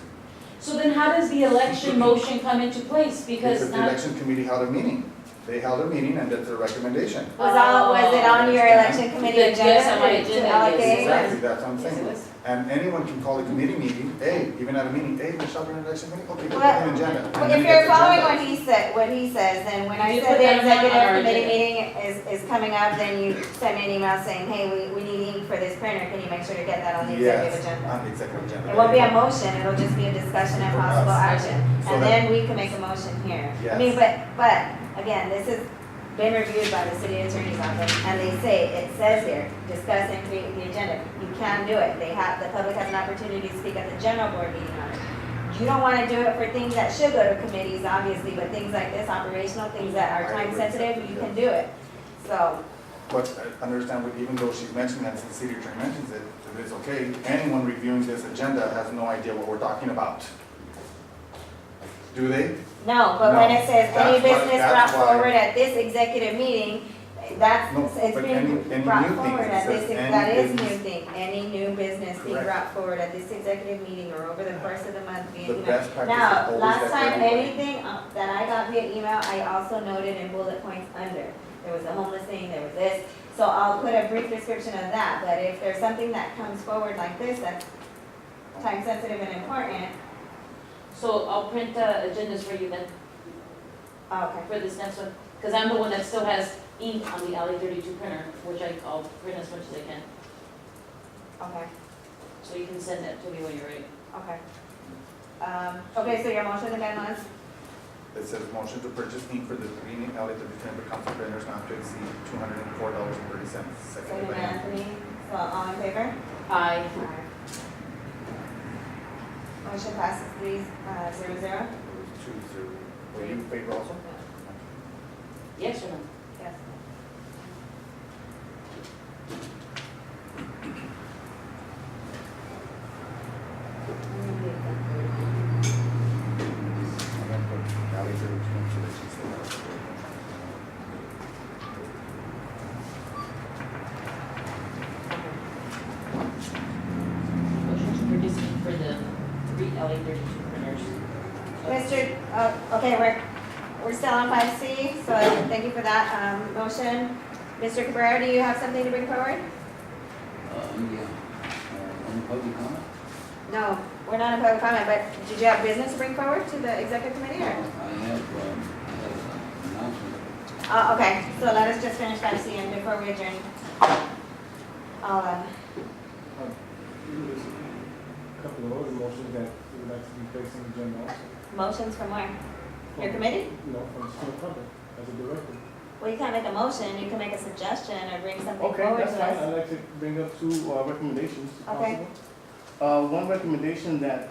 So then how does the election motion come into place? Because the now, election committee held a meeting. They held a meeting and that's their recommendation. Was it on your election committee Yes, agenda? on my to agenda, allocate? yes, Exactly, that's what I'm Yes, it saying. was. And anyone can call a committee meeting, hey, even at a meeting, hey, Michelle, we're in an election meeting, okay, put Well, that in agenda. And Well, then if it you're gets following agendized. what he says, then when I You said put the that on our executive committee agenda. meeting is coming up, then you send me an email saying, hey, we need ink for this printer, can you make sure to get that on the executive Yes, agenda? on the executive agenda. It won't be a motion, it'll just be a discussion and possible action, So and that- then we can make a motion here. I mean, but, again, this has been reviewed by the city attorney's office, and they say, it says here, discuss and create the agenda. You can do it, the public has an opportunity to speak at the general board meeting on it. You don't wanna do it for things that should go to committees, obviously, but things like this, operational, things that are I time agree. sensitive, you can do it. So, But I understand, even though she's mentioning that, since the city attorney mentions it, that it's okay, anyone reviewing this agenda has no idea what we're talking about. Do they? no, but when No, it says any that's why- business that's brought why- forward at this executive meeting, that's, No, it's but being any brought new things, forward it at says this, any that is business- new thing, any new business being Correct. brought forward at this executive meeting or over the course of the month being. The best practice is Now, always last that time, everybody- anything that I got via email, I also noted in bullet points under. There was a homeless thing, there was this, so I'll put a brief description of that, but if there's something that comes forward like this, that's time sensitive and important, so I'll print agendas for you then, okay. for this next one. Because I'm the one that still has ink on the LA 32 printer, which I'll print as much as I can. Okay, So you can send that to me when you're ready. okay. Okay, so your motion again was? It says motion to purchase ink for the three LA 32 council printers not to exceed $204.30. Seconded Second by by Anthony. Anthony, so all in favor? Aye. Motion passes 3-0. 2-0. Were you in favor also? Yes or no? Yes. And then put LA 32 so that she said. Motion to purchase ink for the 3 LA 32 printers. Okay, we're still on 5C, so thank you for that motion. Mr. Cabrera, do you have something to bring forward? On public comment? No, we're not in public comment, but did you have business to bring forward to the executive committee or? I have an announcement. Okay, so let us just finish 5C and before we adjourn. I'll, There's a couple of other motions that we would like to be placed on the agenda also. motions from where? Your committee? No, from the school public, as a director. Well, you can't make a motion, you can make a suggestion or bring something Okay, forward that's to fine. us. I'd like to bring up two recommendations, if Okay. possible. One recommendation that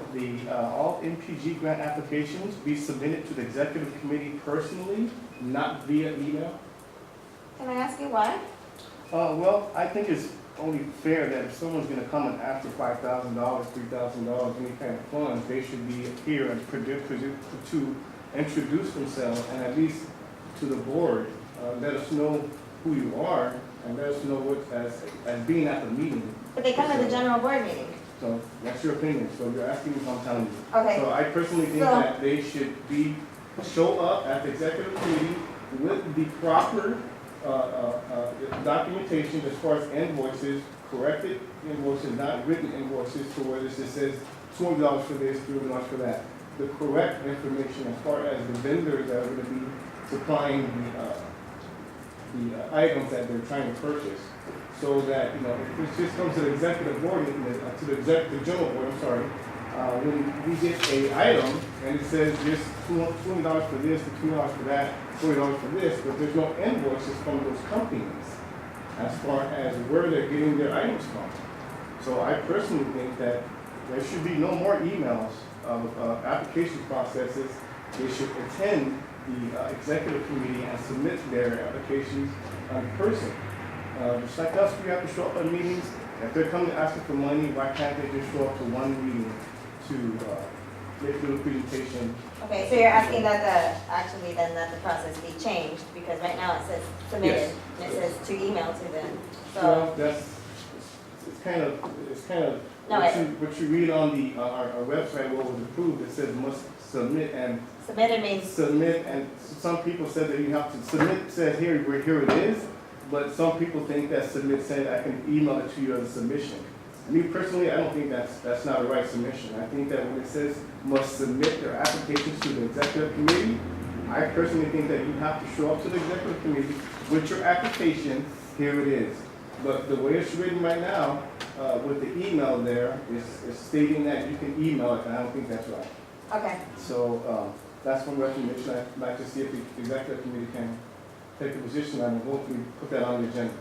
all MPG grant applications be submitted to the executive committee personally, not via email. Can I ask you why? Well, I think it's only fair that if someone's gonna come and ask for $5,000, $3,000, any kind of funds, they should be here and to introduce themselves and at least to the board, let us know who you are and let us know what as being at the meeting. But they come to the general board meeting. So that's your opinion. So you're asking me if I'm telling you. Okay, So I personally think So- that they should show up at the executive committee with the proper documentation as far as invoices, corrected invoices, not written invoices to where this just says $20 for this, $300 for that. The correct information as far as the vendors that are going to be supplying the items that they're trying to purchase. So that, if this just comes to the executive board, to the general board, I'm sorry, when we get a item and it says just $20 for this, $2 for that, $40 for this, but there's no invoices from those companies as far as where they're getting their items from. So I personally think that there should be no more emails application processes, they should attend the executive committee and submit their applications in person. Just like us, we have to show up at meetings. If they're coming asking for money, why can't they just show up to one meeting to make a little presentation? Okay, so you're asking that that the process be changed, because right now it says submitted, Yes. and it says to email to them, so. Well, it's kind of, No, what you read on our website, what was approved, it says must submit and Submitted means, submit, and some people said that you have to submit, says here it is, but some people think that submit said I can email it to you as a submission. Me personally, I don't think that's not a right submission. I think that when it says must submit their applications to the executive committee, I personally think that you have to show up to the executive committee with your application, here it is. But the way it's written right now, with the email there, is stating that you can email it, and I don't think that's right. okay, So, that's one recommendation. I'd like to see if the executive committee can take a position on and hopefully put that on the agenda.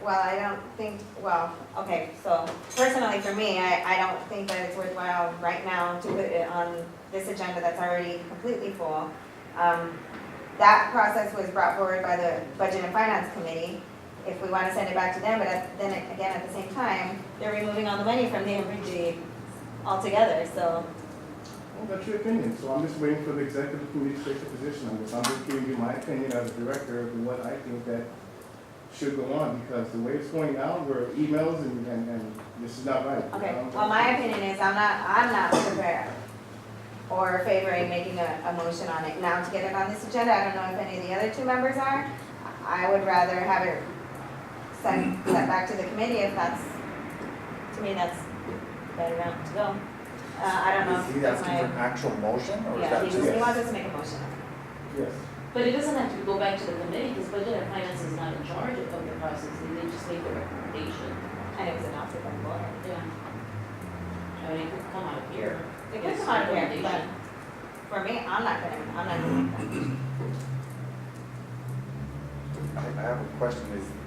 well, I don't think, well, okay, so personally for me, I don't think that it's worthwhile right now to put it on this agenda that's already completely full. That process was brought forward by the Budget and Finance Committee, if we want to send it back to them, but then again, at the same time, they're removing all the money from the MPG altogether, so. Well, that's your opinion, so I'm just waiting for the executive committee to take a position on this. I'm just giving you my opinion as a director of what I think that should go on, because the way it's going now, we're emails and this is not right. Okay, well, my opinion is I'm not prepared or favoring making a motion on it now to get it on this agenda. I don't know if any of the other two members are. I would rather have it sent back to the committee if that's, to me, that's the better route to go. I don't know. Is he asking for an actual motion, or is Yeah, that he just? wants us to make a motion. Yes. But it doesn't have to go back to the committee, because Budget and Finance is not in charge of the process, they just make the recommendation. And it was adopted by the board. Yeah. I mean, it could come out of here. It could come out of here, but for me, I'm not gonna. I have a question,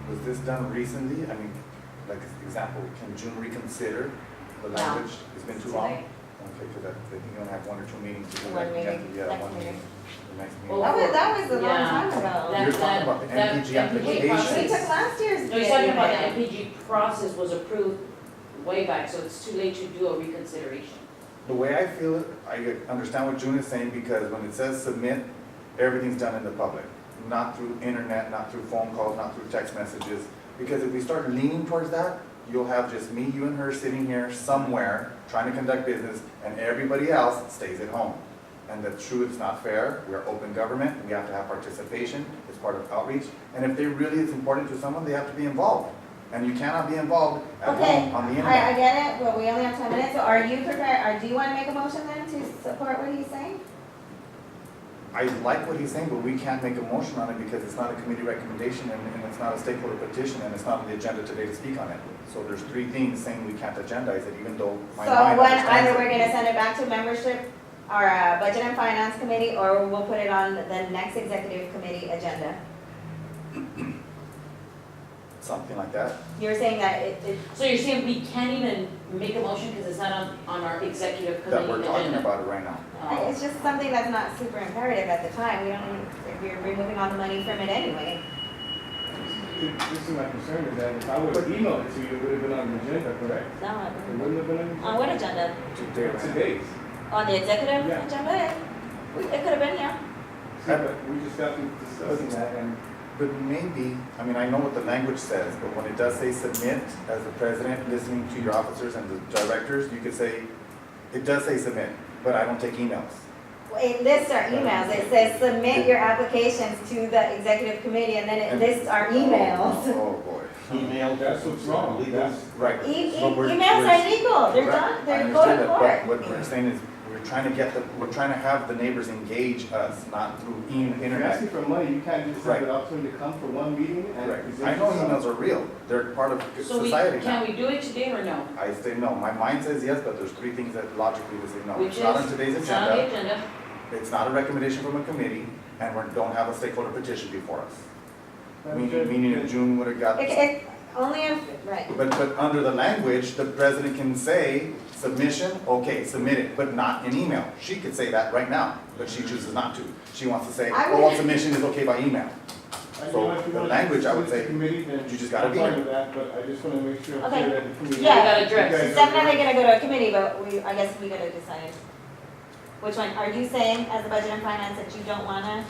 was this done recently? I mean, like, example, can June reconsider the No. language? It's been too Too long? late. Okay, because I think you only have one or two meetings to do One that. You have to meeting, be at next one meeting. meeting, the next Well, meeting. That was a long Yeah. time ago. That- You're talking about the that MPG MPG applications. We took last year's. No, he's talking about the bid. MPG process was approved way back, so it's too late to do a reconsideration. The way I feel it, I understand what June is saying, because when it says submit, everything's done in the public. Not through internet, not through phone calls, not through text messages. Because if we start leaning towards that, you'll have just me, you, and her sitting here somewhere trying to conduct business, and everybody else stays at home. And that's true, it's not fair. We're open government, we have to have participation, it's part of outreach. And if they really is important to someone, they have to be involved. And you cannot be involved at Okay, home on the I internet. get it, but we only have 10 minutes, so are you prepared, or do you want to make a motion then to support what he's saying? I like what he's saying, but we can't make a motion on it because it's not a committee recommendation and it's not a stakeholder petition and it's not on the agenda today to speak on it. So there's three things saying we can't agendize it, even though my So mind when, understands either it. we're gonna send it back to membership, or Budget and Finance Committee, or we'll put it on the next Executive Committee agenda. Something like that. You're saying that it, So you're saying we can't even make a motion because it's not on our executive committee That we're talking agenda? about it right now. Oh. it's just something that's not super imperative at the time, we don't, if you're removing all the money from it anyway. This is my concern, is that if I would have emailed it to you, it would have been on the agenda, correct? No, It wouldn't have been on the agenda? on what agenda? Today, right now. Today's. On the executive Yeah. agenda? It could have been there. See, but we just got to discussing that, and But maybe, I mean, I know what the language says, but when it does say submit, as the president listening to your officers and the directors, you could say, it does say submit, but I don't take emails. It lists our emails, it says submit your applications to the executive committee, and then it lists our emails. Oh, boy. Email. that's what's wrong. That's, Right. But we're- Emails we're- are legal, they're Right. done, I they're go understand to that, court. but what we're saying is, we're trying to have the neighbors engage us, not through if you're internet. asking for money, you can't just Right. send it out to them to come for one meeting and Right. present I know yourself. emails are real, they're part of So we, society now. can we do it today or no? I say no, my mind says yes, but there's three things that logically would say no. Which It's not on is, today's it's not on the agenda, agenda. it's not a recommendation from a committee, and we don't have a stakeholder petition before us. Meaning that June would have got, Only if, right. But under the language, the president can say, submission, okay, submit it, but not in email. She could say that right now, but she chooses not to. She wants to say, I oh, would- submission is okay by email. So, If you the want to language, I would send it to say, committee, then you just gotta I'm be fine here. with that, but I just want to make sure I'm Okay. clear that the committee. Yeah. You gotta address. You guys It's are- definitely gonna go to a committee, but I guess we gotta decide. Which one? Are you saying as a budget and finance that you don't wanna?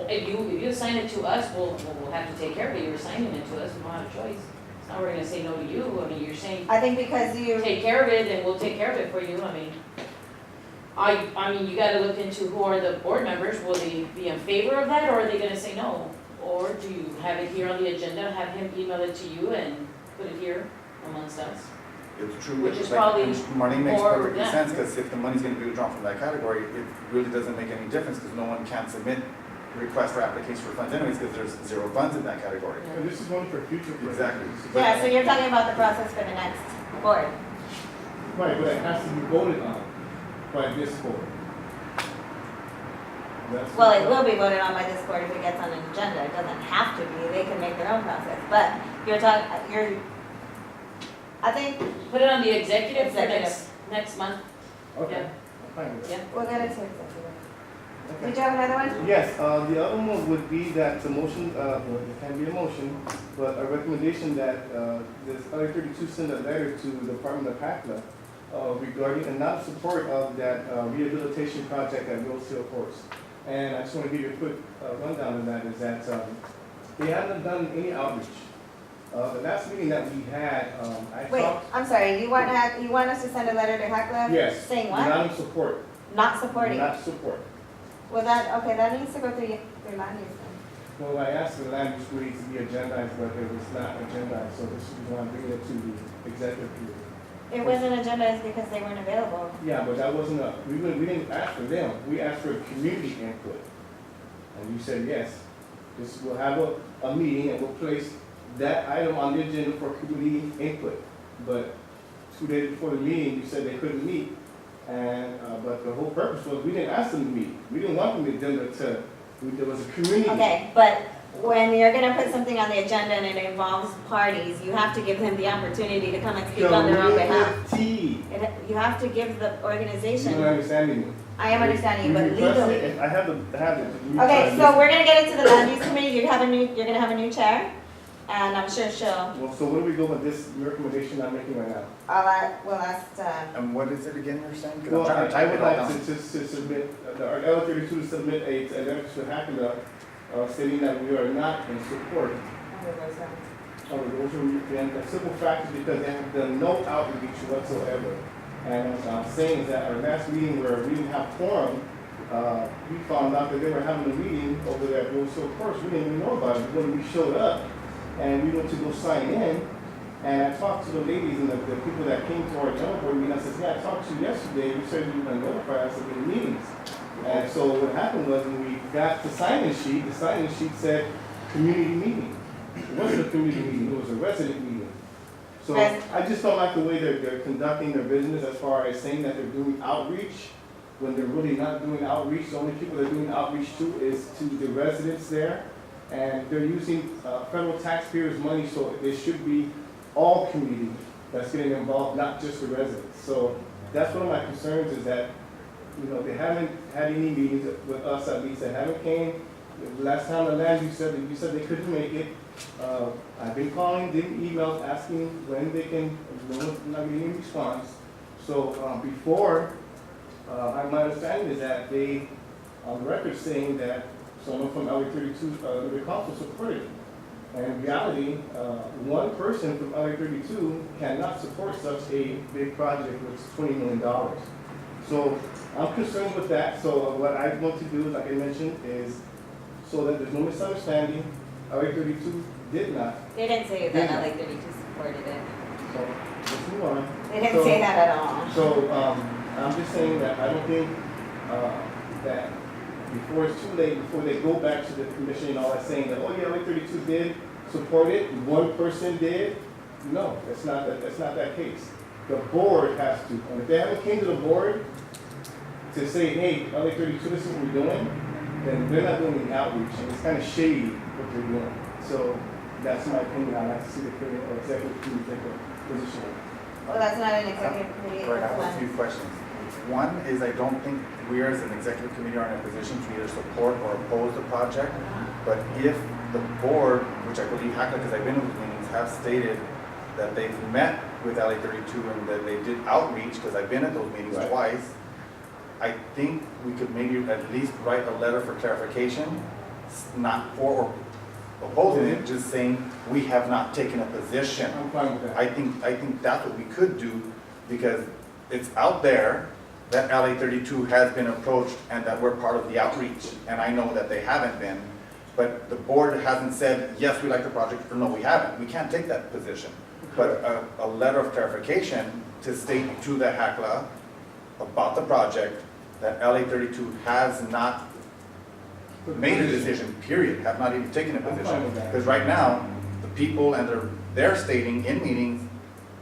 If you assign it to us, we'll have to take care of it. You're assigning it to us, we don't have a choice. It's not we're gonna say no to you. I mean, you're saying, I think because you, take care of it, and we'll take care of it for you. I mean, you gotta look into who are the board members. Will they be in favor of that, or are they gonna say no? Or do you have it here on the agenda, have him email it to you and put it here amongst us? It's true. Which is like, probably Marlene makes more- perfect yeah. sense, because if the money's gonna be withdrawn from that category, it really doesn't make any difference, because no one can submit request for application for funds anyways, because there's zero funds in that category. And this is one for future. Exactly. yeah, so you're talking about the process for the next board. Right, but it has to be voted on by this board. That's- Well, it will be voted on by this board if it gets on an agenda. It doesn't have to be. They can make their own process. But I think put it on the executive for Executive. next month. Okay, Yeah. I'm fine with that. Yeah. we'll get it to executive. Okay. Did you have another one? Yes, the other one would be that the motion, well, it can be a motion, but a recommendation that this other 32 send a letter to the Department of PACLA regarding and not support of that rehabilitation project at Rose Hill Course. And I just want to give you a quick rundown of that, is that they haven't done any outreach. The last meeting that we had, I Wait, talked. I'm sorry. You want us to send a letter to HECLA? Yes. Saying what? Not in support. Not supporting. Not support. Well, that needs to go through land use then. Well, I asked the land use committee to be agendized, but it was not agendized, so this is why I'm bringing it to the executive committee. It wasn't agendized because they weren't available. Yeah, but that wasn't we didn't ask for them, we asked for community input. And you said yes. We'll have a meeting and we'll place that item on the agenda for community input. But 2 days before the meeting, you said they couldn't meet. And, but the whole purpose was, we didn't ask them to meet. We didn't want the agenda there was a community. Okay, but when you're gonna put something on the agenda and it involves parties, you have to give them the opportunity to come and speak on their own behalf. Community. You have to give the You don't organization, understand me. I am understanding you, but You requested legally. it, and I have it. You Okay, requested so it. we're gonna get it to the land use committee, you're gonna have a new chair, and I'm sure she'll, Well, so where do we go with this recommendation I'm making right now? we'll ask, And what is it again you're saying? 'Cause Well, I'm trying to I type would it all like down. to submit, our L32 to submit a letter to HACLA stating that we are not in support of the erosion and the simple fact is because they have done no outreach whatsoever. And what I'm saying is that our last meeting where we didn't have quorum, we found out that they were having a meeting over there at Rose Hill Course. We didn't even know about it. When we showed up and we went to go sign in, and I talked to the ladies and the people that came to our general board meeting. I said, yeah, I talked to you yesterday. You said you were going to notify us of the meetings. And so what happened was when we got the sign-in sheet said community meeting. It wasn't a community meeting, it was a resident meeting. So I just don't like the way they're conducting their business as far as saying that they're doing outreach when they're really not doing outreach. The only people they're doing outreach to is to the residents there. And they're using federal taxpayers' money, so it should be all community that's getting involved, not just the residents. So that's one of my concerns is that, they haven't had any meetings with us, at least they haven't came. The last time the land, you said they couldn't make it. I've been calling, getting emails asking when they can, not getting any response. So before, my understanding is that they, on the record saying that someone from LA32, the council supported it. And in reality, one person from LA32 cannot support such a big project, which is $20 million. So I'm concerned with that. So what I want to do, like I mentioned, is so that there's no misunderstanding, LA32 did not. they didn't say that LA 32 supported it. So let's move on. They didn't say that at all. So I'm just saying that I don't think that before it's too late, before they go back to the commission and all that saying that, oh yeah, LA32 did support it, one person did. No, that's not that case. The board has to, and if they haven't came to the board to say, hey, LA32, this is what we're doing, then they're not doing any outreach, and it's kind of shady what they're doing. So that's my opinion, I'd like to see the committee or executive committee take a position. Well, that's not an executive committee, Right, I that's have a few one. questions. One is I don't think we as an executive committee are in a position to either support or oppose the project. But if the board, which I believe HACA, because I've been in those meetings, have stated that they've met with LA 32 and that they did outreach, because I've been at those meetings Right. twice, I think we could maybe at least write a letter for clarification, not for or opposing it, just saying we have not taken a position. I'm fine with that. I think that's what we could do, because it's out there that LA 32 has been approached and that we're part of the outreach, and I know that they haven't been, but the board hasn't said, yes, we like the project, or no, we haven't. We can't take that position. But a letter of clarification to state to the HACLA about the project that LA 32 has not made a decision, period, have not even taken a I'm fine position. with that. Because right now, the people, and they're stating in meetings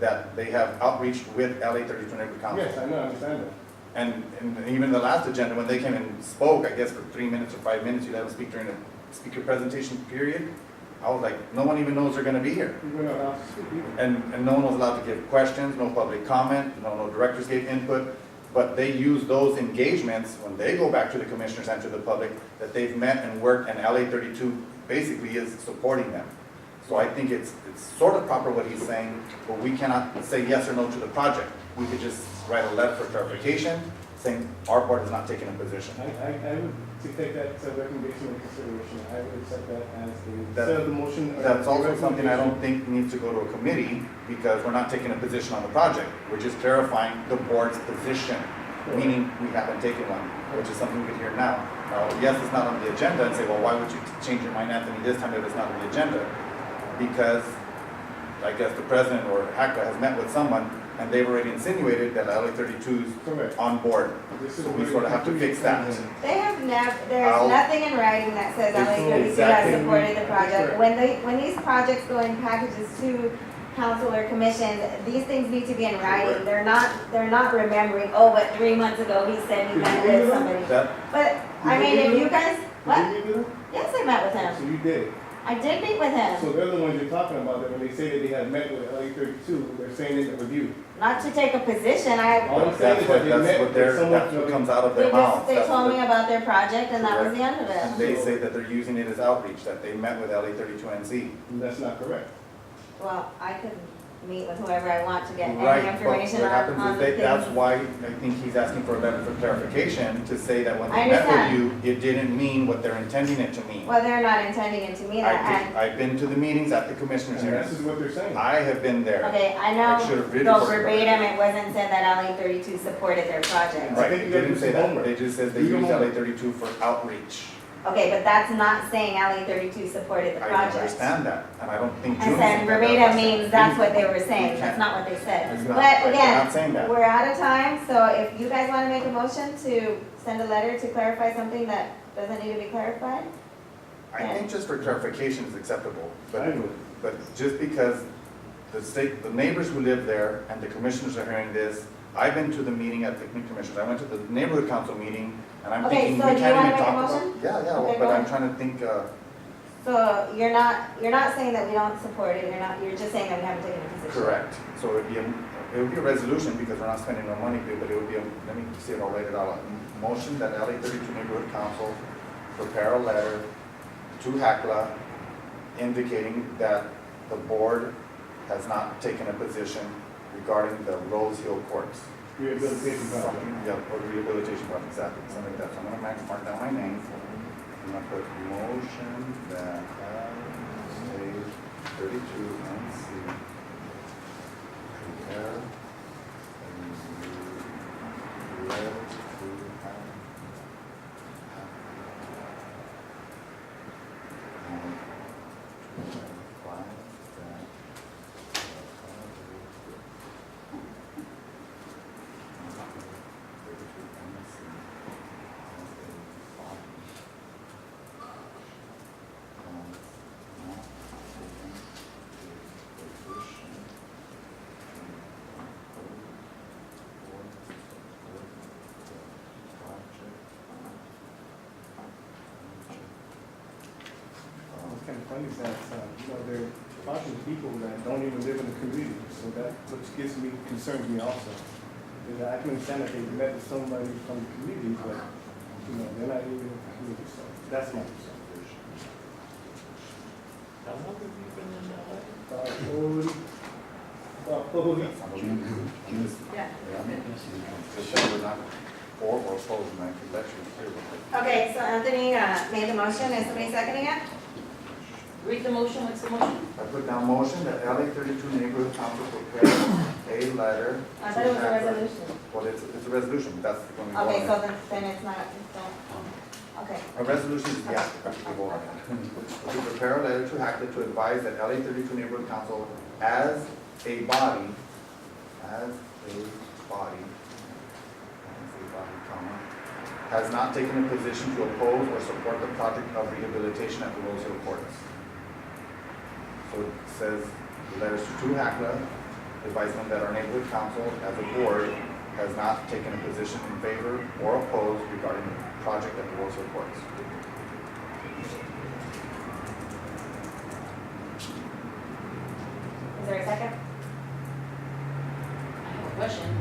that they have outreached with LA 32 Neighborhood Council. Yes, I know, I understand that. And even the last agenda, when they came and spoke, I guess for 3 minutes or 5 minutes, you let them speak during the speaker presentation period, I was like, no one even knows they're gonna be here. You're not allowed to speak either. And no one was allowed to give questions, no public comment, no directors gave input, but they use those engagements when they go back to the commissioners and to the public, that they've met and worked, and LA 32 basically is supporting them. So I think it's sort of proper what he's saying, but we cannot say yes or no to the project. We could just write a letter for clarification, saying our board has not taken a position. I would take that as a recommendation in consideration. I would accept that as a, That- instead of the motion. That's also something I don't recommendation. think needs to go to a committee, because we're not taking a position on the project. We're just clarifying the board's position, meaning we haven't taken one, which is something we could hear now. Now, yes, it's not on the agenda, and say, well, why would you change your mind, Anthony, this time if it's not on the agenda? Because I guess the president or HACA has met with someone, and they've already insinuated that LA 32 is Correct. on board. This is So we where sort of have to completely fix that. different. They have never, there's I'll- nothing in writing that says LA 32 has Exactly. supported the project. Correct. When these projects go in packages to council or commission, these things need to be in writing. Correct. They're not remembering, oh, but 3 months ago he said he Did met you with meet somebody. That, But, I Did you mean, meet if with you him? guys, Did what? you meet with them? Yes, I met with So him. you did. I did meet with him. So they're the ones you're talking about, that when they say that they have met with LA 32, they're saying in the review. Not to take a position, All I'm saying that's is what, that they that's met what with they're, someone. that's what comes out of they their mouths. they That's told what- me about their project and that was the end of And it. they say that they're using it as outreach, that they met with LA 32 NC. And that's not correct. Well, I could meet with whoever I want to get Right, any but information what happens on is the they, that's things. why I think he's asking for a letter for clarification, to say that when I they met with understand. you, it didn't mean what they're intending it to mean. Well, they're not intending it to mean that, I've been to the meetings at the commissioners And this hearings. is what they're saying. I have been and, there. okay, I I should know, have really though worked on it. verbatim, it wasn't said that LA 32 supported their project. I Right, think it you gotta didn't do say some that, homework. they just said they Do your used LA homework. 32 for outreach. Okay, but that's not saying LA 32 supported the I project. understand that, and I don't think I June said said that. verbatim means that's what they were You saying, can't- that's not what they said. It's not- But right, they're again, not saying that. we're out of time, so if you guys wanna make a motion to send a letter to clarify something that doesn't need to be clarified, I think just for clarification is acceptable, but, I would. but just because the neighbors who live there and the commissioners are hearing this, I've been to the meeting at the commissioners, I went to the neighborhood council meeting, and I'm Okay, thinking, we so do you can't wanna even make a talk about. motion? Yeah, Okay, but go I'm ahead. trying to think, so you're not saying that we don't support it, you're just saying that we haven't taken a position. correct, so it would be a resolution, because we're not spending no money, but it would be let me see if I'll write it out. A motion that LA 32 Neighborhood Council prepare a letter to HACLA indicating that the board has not taken a position regarding the Rose Hill Courts. Rehabilitation project. Something, yeah, or rehabilitation project, exactly, something like that. So I'm gonna mark down my name. I'm gonna put motion that LA 32 NC prepare a letter to funny is that, they're talking to people that don't even live in the community, so that which concerns me also. Because I can understand that they met with somebody from the community, but, they're not even in the community, so that's my concern. How long have you been in LA? Yeah. The show we're not for or opposed, and I can let you clear with it. Okay, so Anthony made the motion, is somebody seconding it? Read the motion, what's the motion? I put down motion that LA 32 Neighborhood Council prepare a letter. I thought it was a resolution. Well, it's a resolution, but that's when we vote Okay, on so it. then it's not, okay. A resolution is the act that we vote on it. To prepare a letter to HACLA to advise that LA 32 Neighborhood Council as a body, comma, has not taken a position to oppose or support the project of rehabilitation at the Rose Hill Courts. So it says, the letters to HACLA, advise them that our neighborhood council as a board has not taken a position in favor or opposed regarding the project at the Rose Hill Courts. Is there a second? I have a question.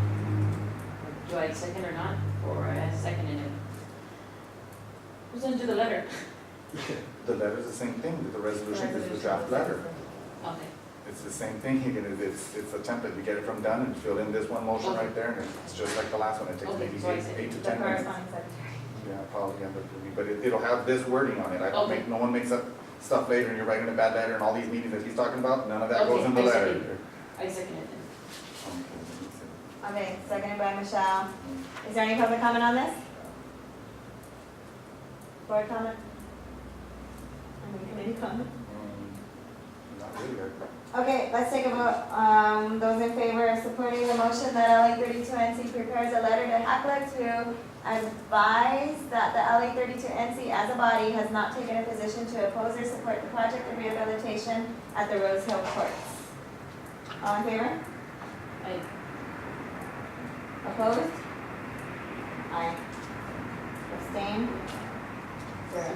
Do I second or not, or I second it? Who's gonna do the letter? The letter is the same thing, with the resolution is the draft letter. Okay. It's the same thing, it's a template, you get it from Dunn and fill in this one motion right there, and it's just like the last one, it takes Okay, maybe so I see. 8 to The 10 minutes. corresponding secretary. Yeah, probably end up doing, but it'll have this wording on it, I don't Okay. make, no one makes up stuff later and you're writing a bad letter and all these meetings that he's talking about, none of that goes Okay, in the I letter. second. I second it then. Okay, seconded by Michelle. Is there any public comment on this? Board comment? Any committee comment? Not really, Okay, let's take a vote. Those in favor of supporting the motion that LA 32 NC prepares a letter to HACLA to advise that the LA 32 NC as a body has not taken a position to oppose or support the project of rehabilitation at the Rose Hill Courts. All in favor? I, Opposed? Aye. Abstain? Zero.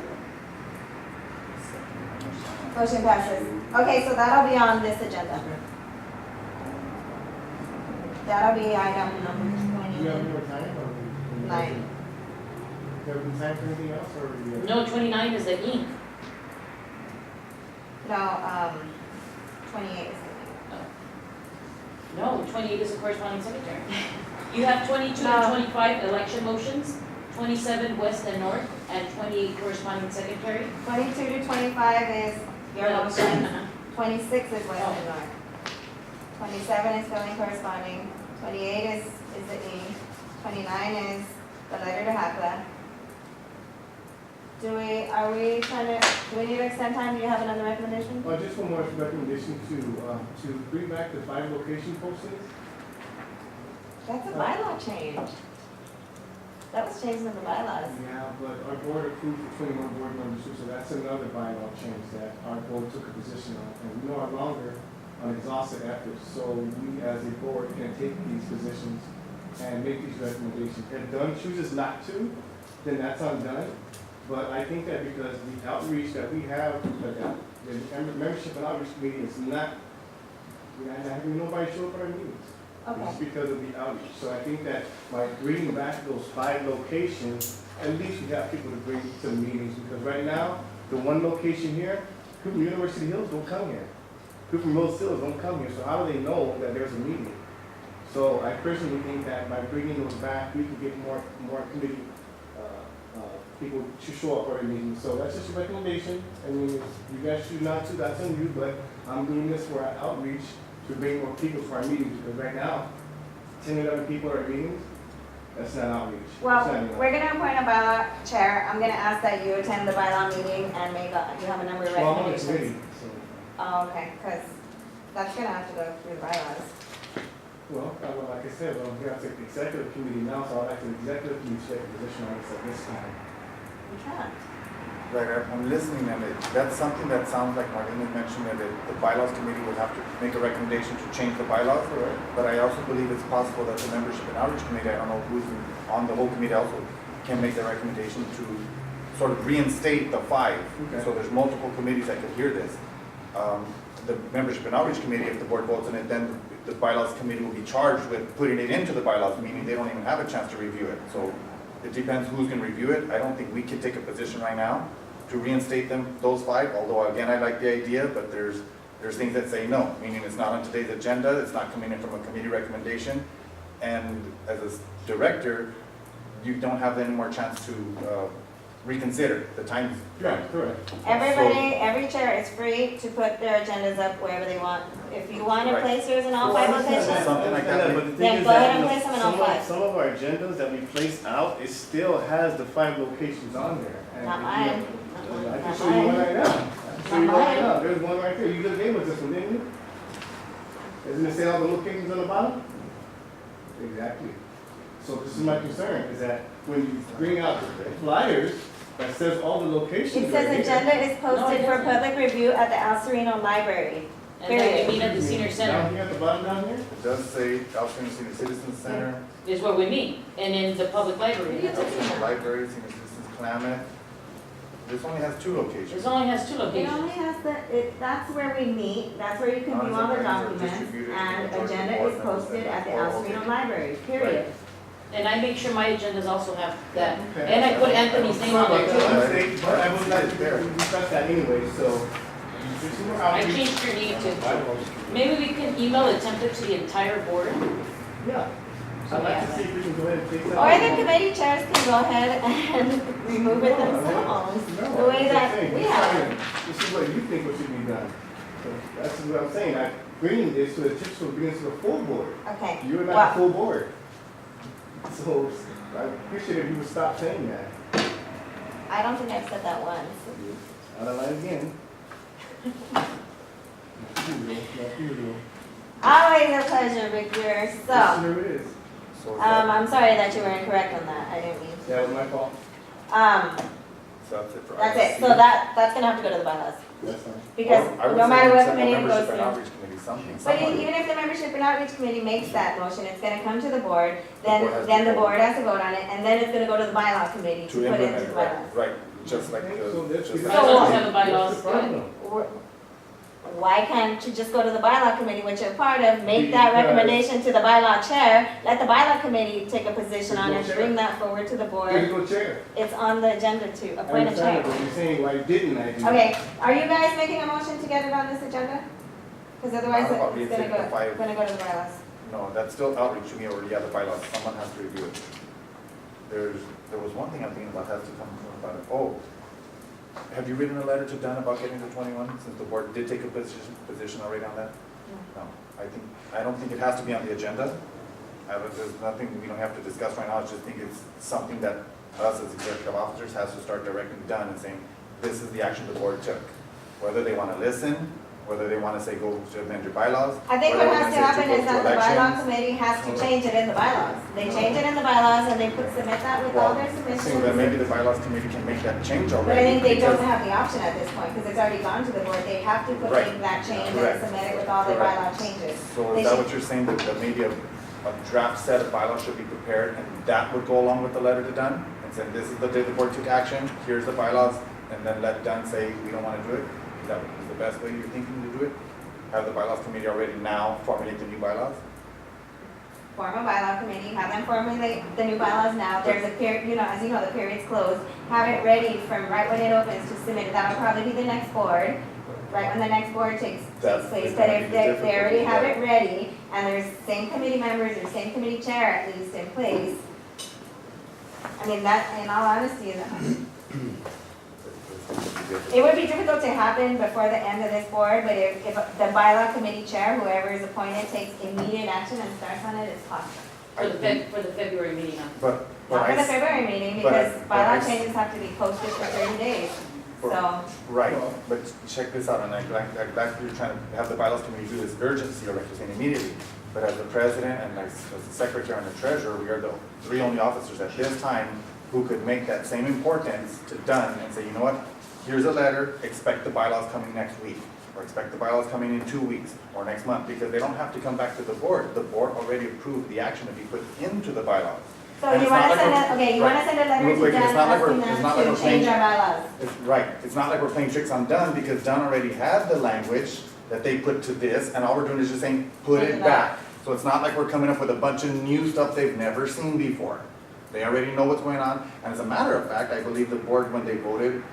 Motion passes. Okay, so that'll be on this agenda. That'll be item number Do you have more time, or? 29. Do you have time for anything else, or? no, 29 is the ink. No, 28 is No, 28 is the corresponding secretary. You have 22 No. and 25 election motions, 27 west and north, and 28 corresponding secretary. 22 to 25 is your No. motion. 26 is west and north. 27 is filling corresponding. 28 is the ink. 29 is the letter to HACLA. Do we need to extend time? Do you have another recommendation? Just one more recommendation to bring back the 5 location postings. That's a bylaw change. That was changed in the bylaws. Yeah, but our board approved the 21 board members, so that's another bylaw change that our board took a position on. And we no longer on exhausted efforts, so we as a board can take these positions and make these recommendations. If Dunn chooses not to, then that's undone. But I think that because the outreach that we have, the membership and outreach committee is not, we're not having nobody show up at our meetings. It's Okay. because of the outreach. So I think that by bringing back those 5 locations, at least we have people to bring to the meetings. Because right now, the one location here, people from University Hills don't come here. People from Rose Hills don't come here. So how do they know that there's a meeting? So I personally think that by bringing those back, we can get more committee people to show up for our meetings. So that's just a recommendation. I mean, if you guys choose not to, that's on you, but I'm doing this for our outreach to bring more people for our meetings, because right now, 10 or 11 people at our meetings, that's not outreach. Well, That's not enough. we're gonna appoint a bylaw chair. I'm gonna ask that you attend the bylaw meeting and you have a number of Well, I'm on the recommendations. committee, so, Oh, okay, because that's gonna have to go through the bylaws. well, like I said, we have to take the executive committee now, so I'd like the executive committee to take a position on this at this time. You can't. Right, I'm listening, and that's something that sounds like Marlene mentioned, that the bylaws committee would have to make a recommendation to change the bylaws. But I also believe it's possible that the membership and outreach committee, I don't know who's on the whole committee also, can make the recommendation to, so sort of reinstate the 5. Okay. So there's multiple committees that could hear this. The membership and outreach committee, if the board votes on it, then the bylaws committee will be charged with putting it into the bylaws, meaning they don't even have a chance to review it. So it depends who's gonna review it. I don't think we can take a position right now to reinstate them, those 5, although again, I like the idea, but there's things that say no, meaning it's not on today's agenda, it's not coming in from a committee recommendation. And as a director, you don't have any more chance to reconsider. The time's Yeah, correct. Everybody, every chair is free to put their agendas up wherever they want. If you want to Right. place yours in all 5 locations, Something like that. But the thing Then is go ahead that, and place them in all some of- 5. Some of our agendas that we place out, it still has the 5 locations on there. And, not you know, mine. I can Not show you one mine. right now. I can show you one right now. There's one right there. You just gave us this one, didn't you? Doesn't it say all the locations on the bottom? Exactly. So this is my concern, is that when you bring out the flyers, that says all the locations It right says here. agenda is No, it posted for doesn't. public review at the Al Sereno Library. And then we meet at the senior Down center, here at the bottom down here? It does say Alpena Senior Citizens Center, is where we meet, and in the public library. Alpena Library, Senior Citizens Klamath. This only has 2 It locations. only has 2 It locations. only has that's where we meet, that's where you can view all the documents, and agenda is posted at the Al Sereno Library, period. And I make sure my agendas also have that. Okay. And I put Anthony's name on Sorry there about too. that mistake, but I was not, we discussed that anyway, so. There's some more I outreach. changed your name to, maybe we can email a template to the entire board. Yeah. I'd like to see if we can go ahead and take that. Or the committee chairs can go ahead and remove it themselves, the way that we have. This is what you think what should be done. So that's what I'm saying, I'm bringing this to the tips, so bringing this to the full board. Okay, You are not well, the full board. So I appreciate if you would stop saying that. I don't think I've said that once. Out of line again. Always a pleasure, Victor. So, Here it is. So is that- I'm sorry that you were incorrect on that, I didn't mean to. That was my fault. so that's it for That's it, IC. so that's gonna have to go to the bylaws. That's fine. Because I would no say matter we what send the committee it goes membership and through. outreach committee, something, But someone. even if the membership and outreach committee makes that motion, it's gonna come to the board, then, board has to then the vote. board has to vote on it, and then it's gonna go to the bylaw committee to To put it implement into it, the bylaws. right, just like Okay, the, so that's- just I don't like. have the bylaws, What's the problem? Or- Why can't you just go to the bylaw committee, which you're part of, make that Because- recommendation to the bylaw chair, let the bylaw committee take a position on it, There's no bring chair. that forward to the There's board. no chair. It's on the agenda to I appoint a understand, chair. but you're saying, why didn't I do that? Okay, are you guys making a motion to get it on this agenda? Because otherwise How about it's gonna reinstating the go, 5? gonna go to the bylaws. No, that's still outreach to me, or yeah, the bylaws, someone has to review it. There was one thing I'm thinking about, has to come about it. Oh, have you written a letter to Dunn about getting to 21, since the board did take a position already on that? No, I don't think it has to be on the agenda. There's nothing we don't have to discuss right now, I just think it's something that us as executive officers has to start directing Dunn and saying, this is the action the board took. Whether they want to listen, whether they want to say go to amend your bylaws. I think whether what they has to wanna say happen go is to that the bylaw elections. committee has to change it in the bylaws. They change it in the bylaws and they submit that with all their So then submissions. maybe the bylaws committee can make that change already. But I think they don't because- have the option at this point, because it's already gone to the board. They have to put Right. in that change and Correct. submit it with all their Correct. bylaw changes. So They is that should- what you're saying, that maybe a draft set of bylaws should be prepared, and that would go along with the letter to Dunn? And say, this is the day the board took action, here's the bylaws, and then let Dunn say, we don't want to do it? Is that the best way you're thinking to do it? Have the bylaws committee already now formulate the new bylaws? Form a bylaw committee, have them formulate the new bylaws now. There's a period, as you know, the period's closed. Have it ready from right when it opens to submit it. That would probably be the next board, right when the next board takes That's place. gonna But be if the they already difficulty, have right. it ready, and there's same committee members or same committee chair at least in place, I mean, that, in all honesty, it would be difficult to happen before the end of this board, but if the bylaw committee chair, whoever is appointed, takes immediate action and starts on it, it's possible. For the February meeting, huh? But Not for the I, February meeting, but because I- bylaw changes have to be posted for 30 days. So, right, but check this out, and I'm glad you're trying to have the bylaws committee do this urgency, or saying immediately. But as the president and as the secretary and the treasurer, we are the 3 only officers at this time who could make that same importance to Dunn and say, you know what? Here's a letter, expect the bylaws coming next week, or expect the bylaws coming in 2 weeks, or next month, because they don't have to come back to the board. The board already approved the action to be put into the bylaws. So And you it's wanna not like send we're- a, okay, you right. wanna send a letter Real to quick, Dunn it's not like asking we're- it's them not like to we're change playing- our bylaws? Right, it's not like we're playing tricks on Dunn, because Dunn already had the language that they put to this, and all we're doing is just saying, put Put it it back. So it's not like we're coming up with a bunch of new stuff they've never seen before. They already know what's going on, and as a matter of fact, I believe the board, when they voted,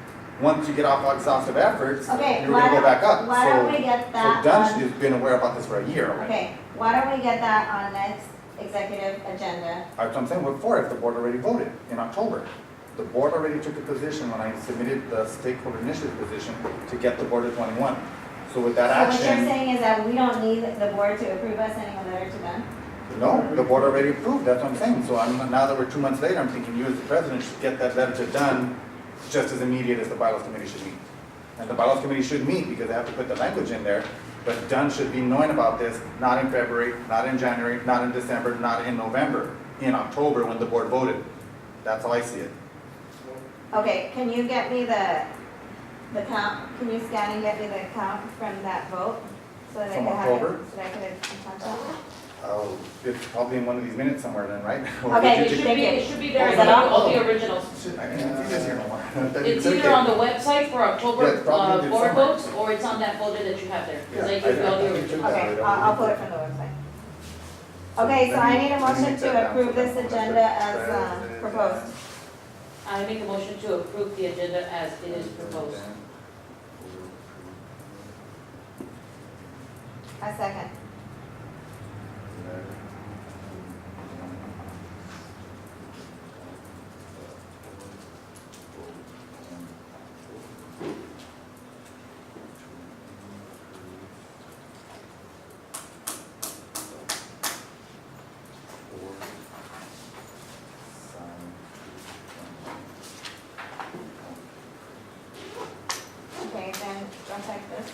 once you get off exhaustive efforts, Okay, you're gonna go back up. why don't So- we get So that Dunn on, has been aware about this for a year already. okay, why don't we get that on next executive agenda? That's what I'm saying, what for if the board already voted in October? The board already took a position when I submitted the stakeholder initiative position to get the board to 21. So with that So what you're action, saying is that we don't need the board to approve us sending a letter to them? no, the board already approved, that's what I'm saying. So now that we're 2 months later, I'm thinking you as the president should get that letter to done just as immediate as the bylaws committee should meet. And the bylaws committee should meet because they have to put the language in there, but Dunn should be knowing about this, not in February, not in January, not in December, not in November, in October when the board voted. That's how I see it. Okay, can you get me the count, can you scan and get me the count from that vote? So that I From can have it, October? so that I can punch Oh, it's probably in one of these minutes somewhere then, right? Or Okay, did you- It should be there, Is in that all? all the originals. Shit, I didn't see this here no more. It's either on the website for Yeah, October it's probably in board somewhere. votes, or it's on that folder that you have there, because Yeah, I give you all the I originals. did. Okay, I'll pull it from the website. Okay, so let I me- need a let me motion take that to down approve so this that- agenda as proposed. I make a motion to approve the agenda as it is proposed. A second. Okay, then, don't type this.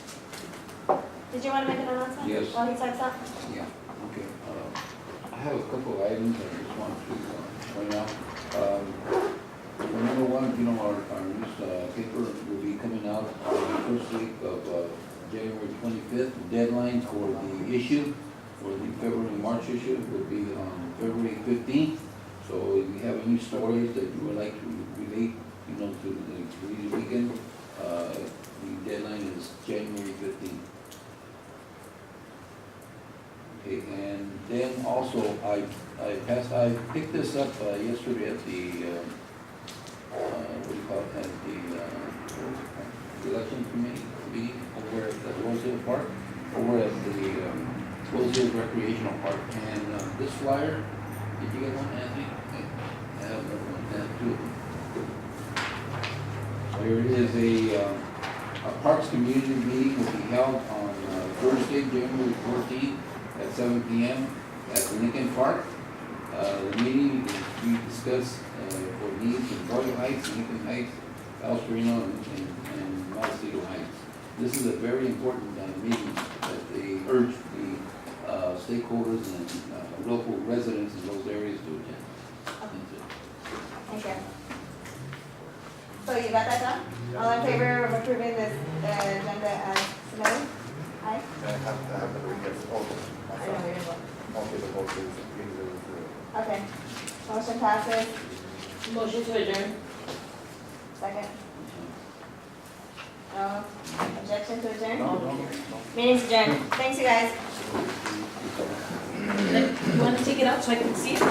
Did you want to make an announcement? Yes. While he types up? Yeah, okay. I have a couple of items I just want to point out. Well, number one, you know, our newspaper will be coming out on the first week of January 25th. Deadline for the issue, for the February-March issue, will be on February 15th. So if you have any stories that you would like to relate, you know, to the weekend, the deadline is January 15th. Okay, and then also, I picked this up yesterday at the, what do you call it, at the election committee meeting over at the Roseville Park, over at the Roseville Recreational Park. And this flyer, did you get one, Anthony? I have another one, I have two of them. There is a Parks Community Meeting will be held on Thursday, January 14th at 7 p.m. at Lincoln Park. The meeting is to discuss for needs in Royal Heights, Lincoln Heights, El Sereno, and Montecito Heights. This is a very important meeting that they urge the stakeholders and local residents in those areas to attend. Thank you. So you got that done? All in favor of approving this agenda as submitted? Aye? I have the request. I know we didn't vote. Okay, the vote is. Okay. Motion passes. Motion to adjourn. Second. No objection to adjourn? No. Meeting's adjourned. Thanks, you guys. You want to take it out so I can see it?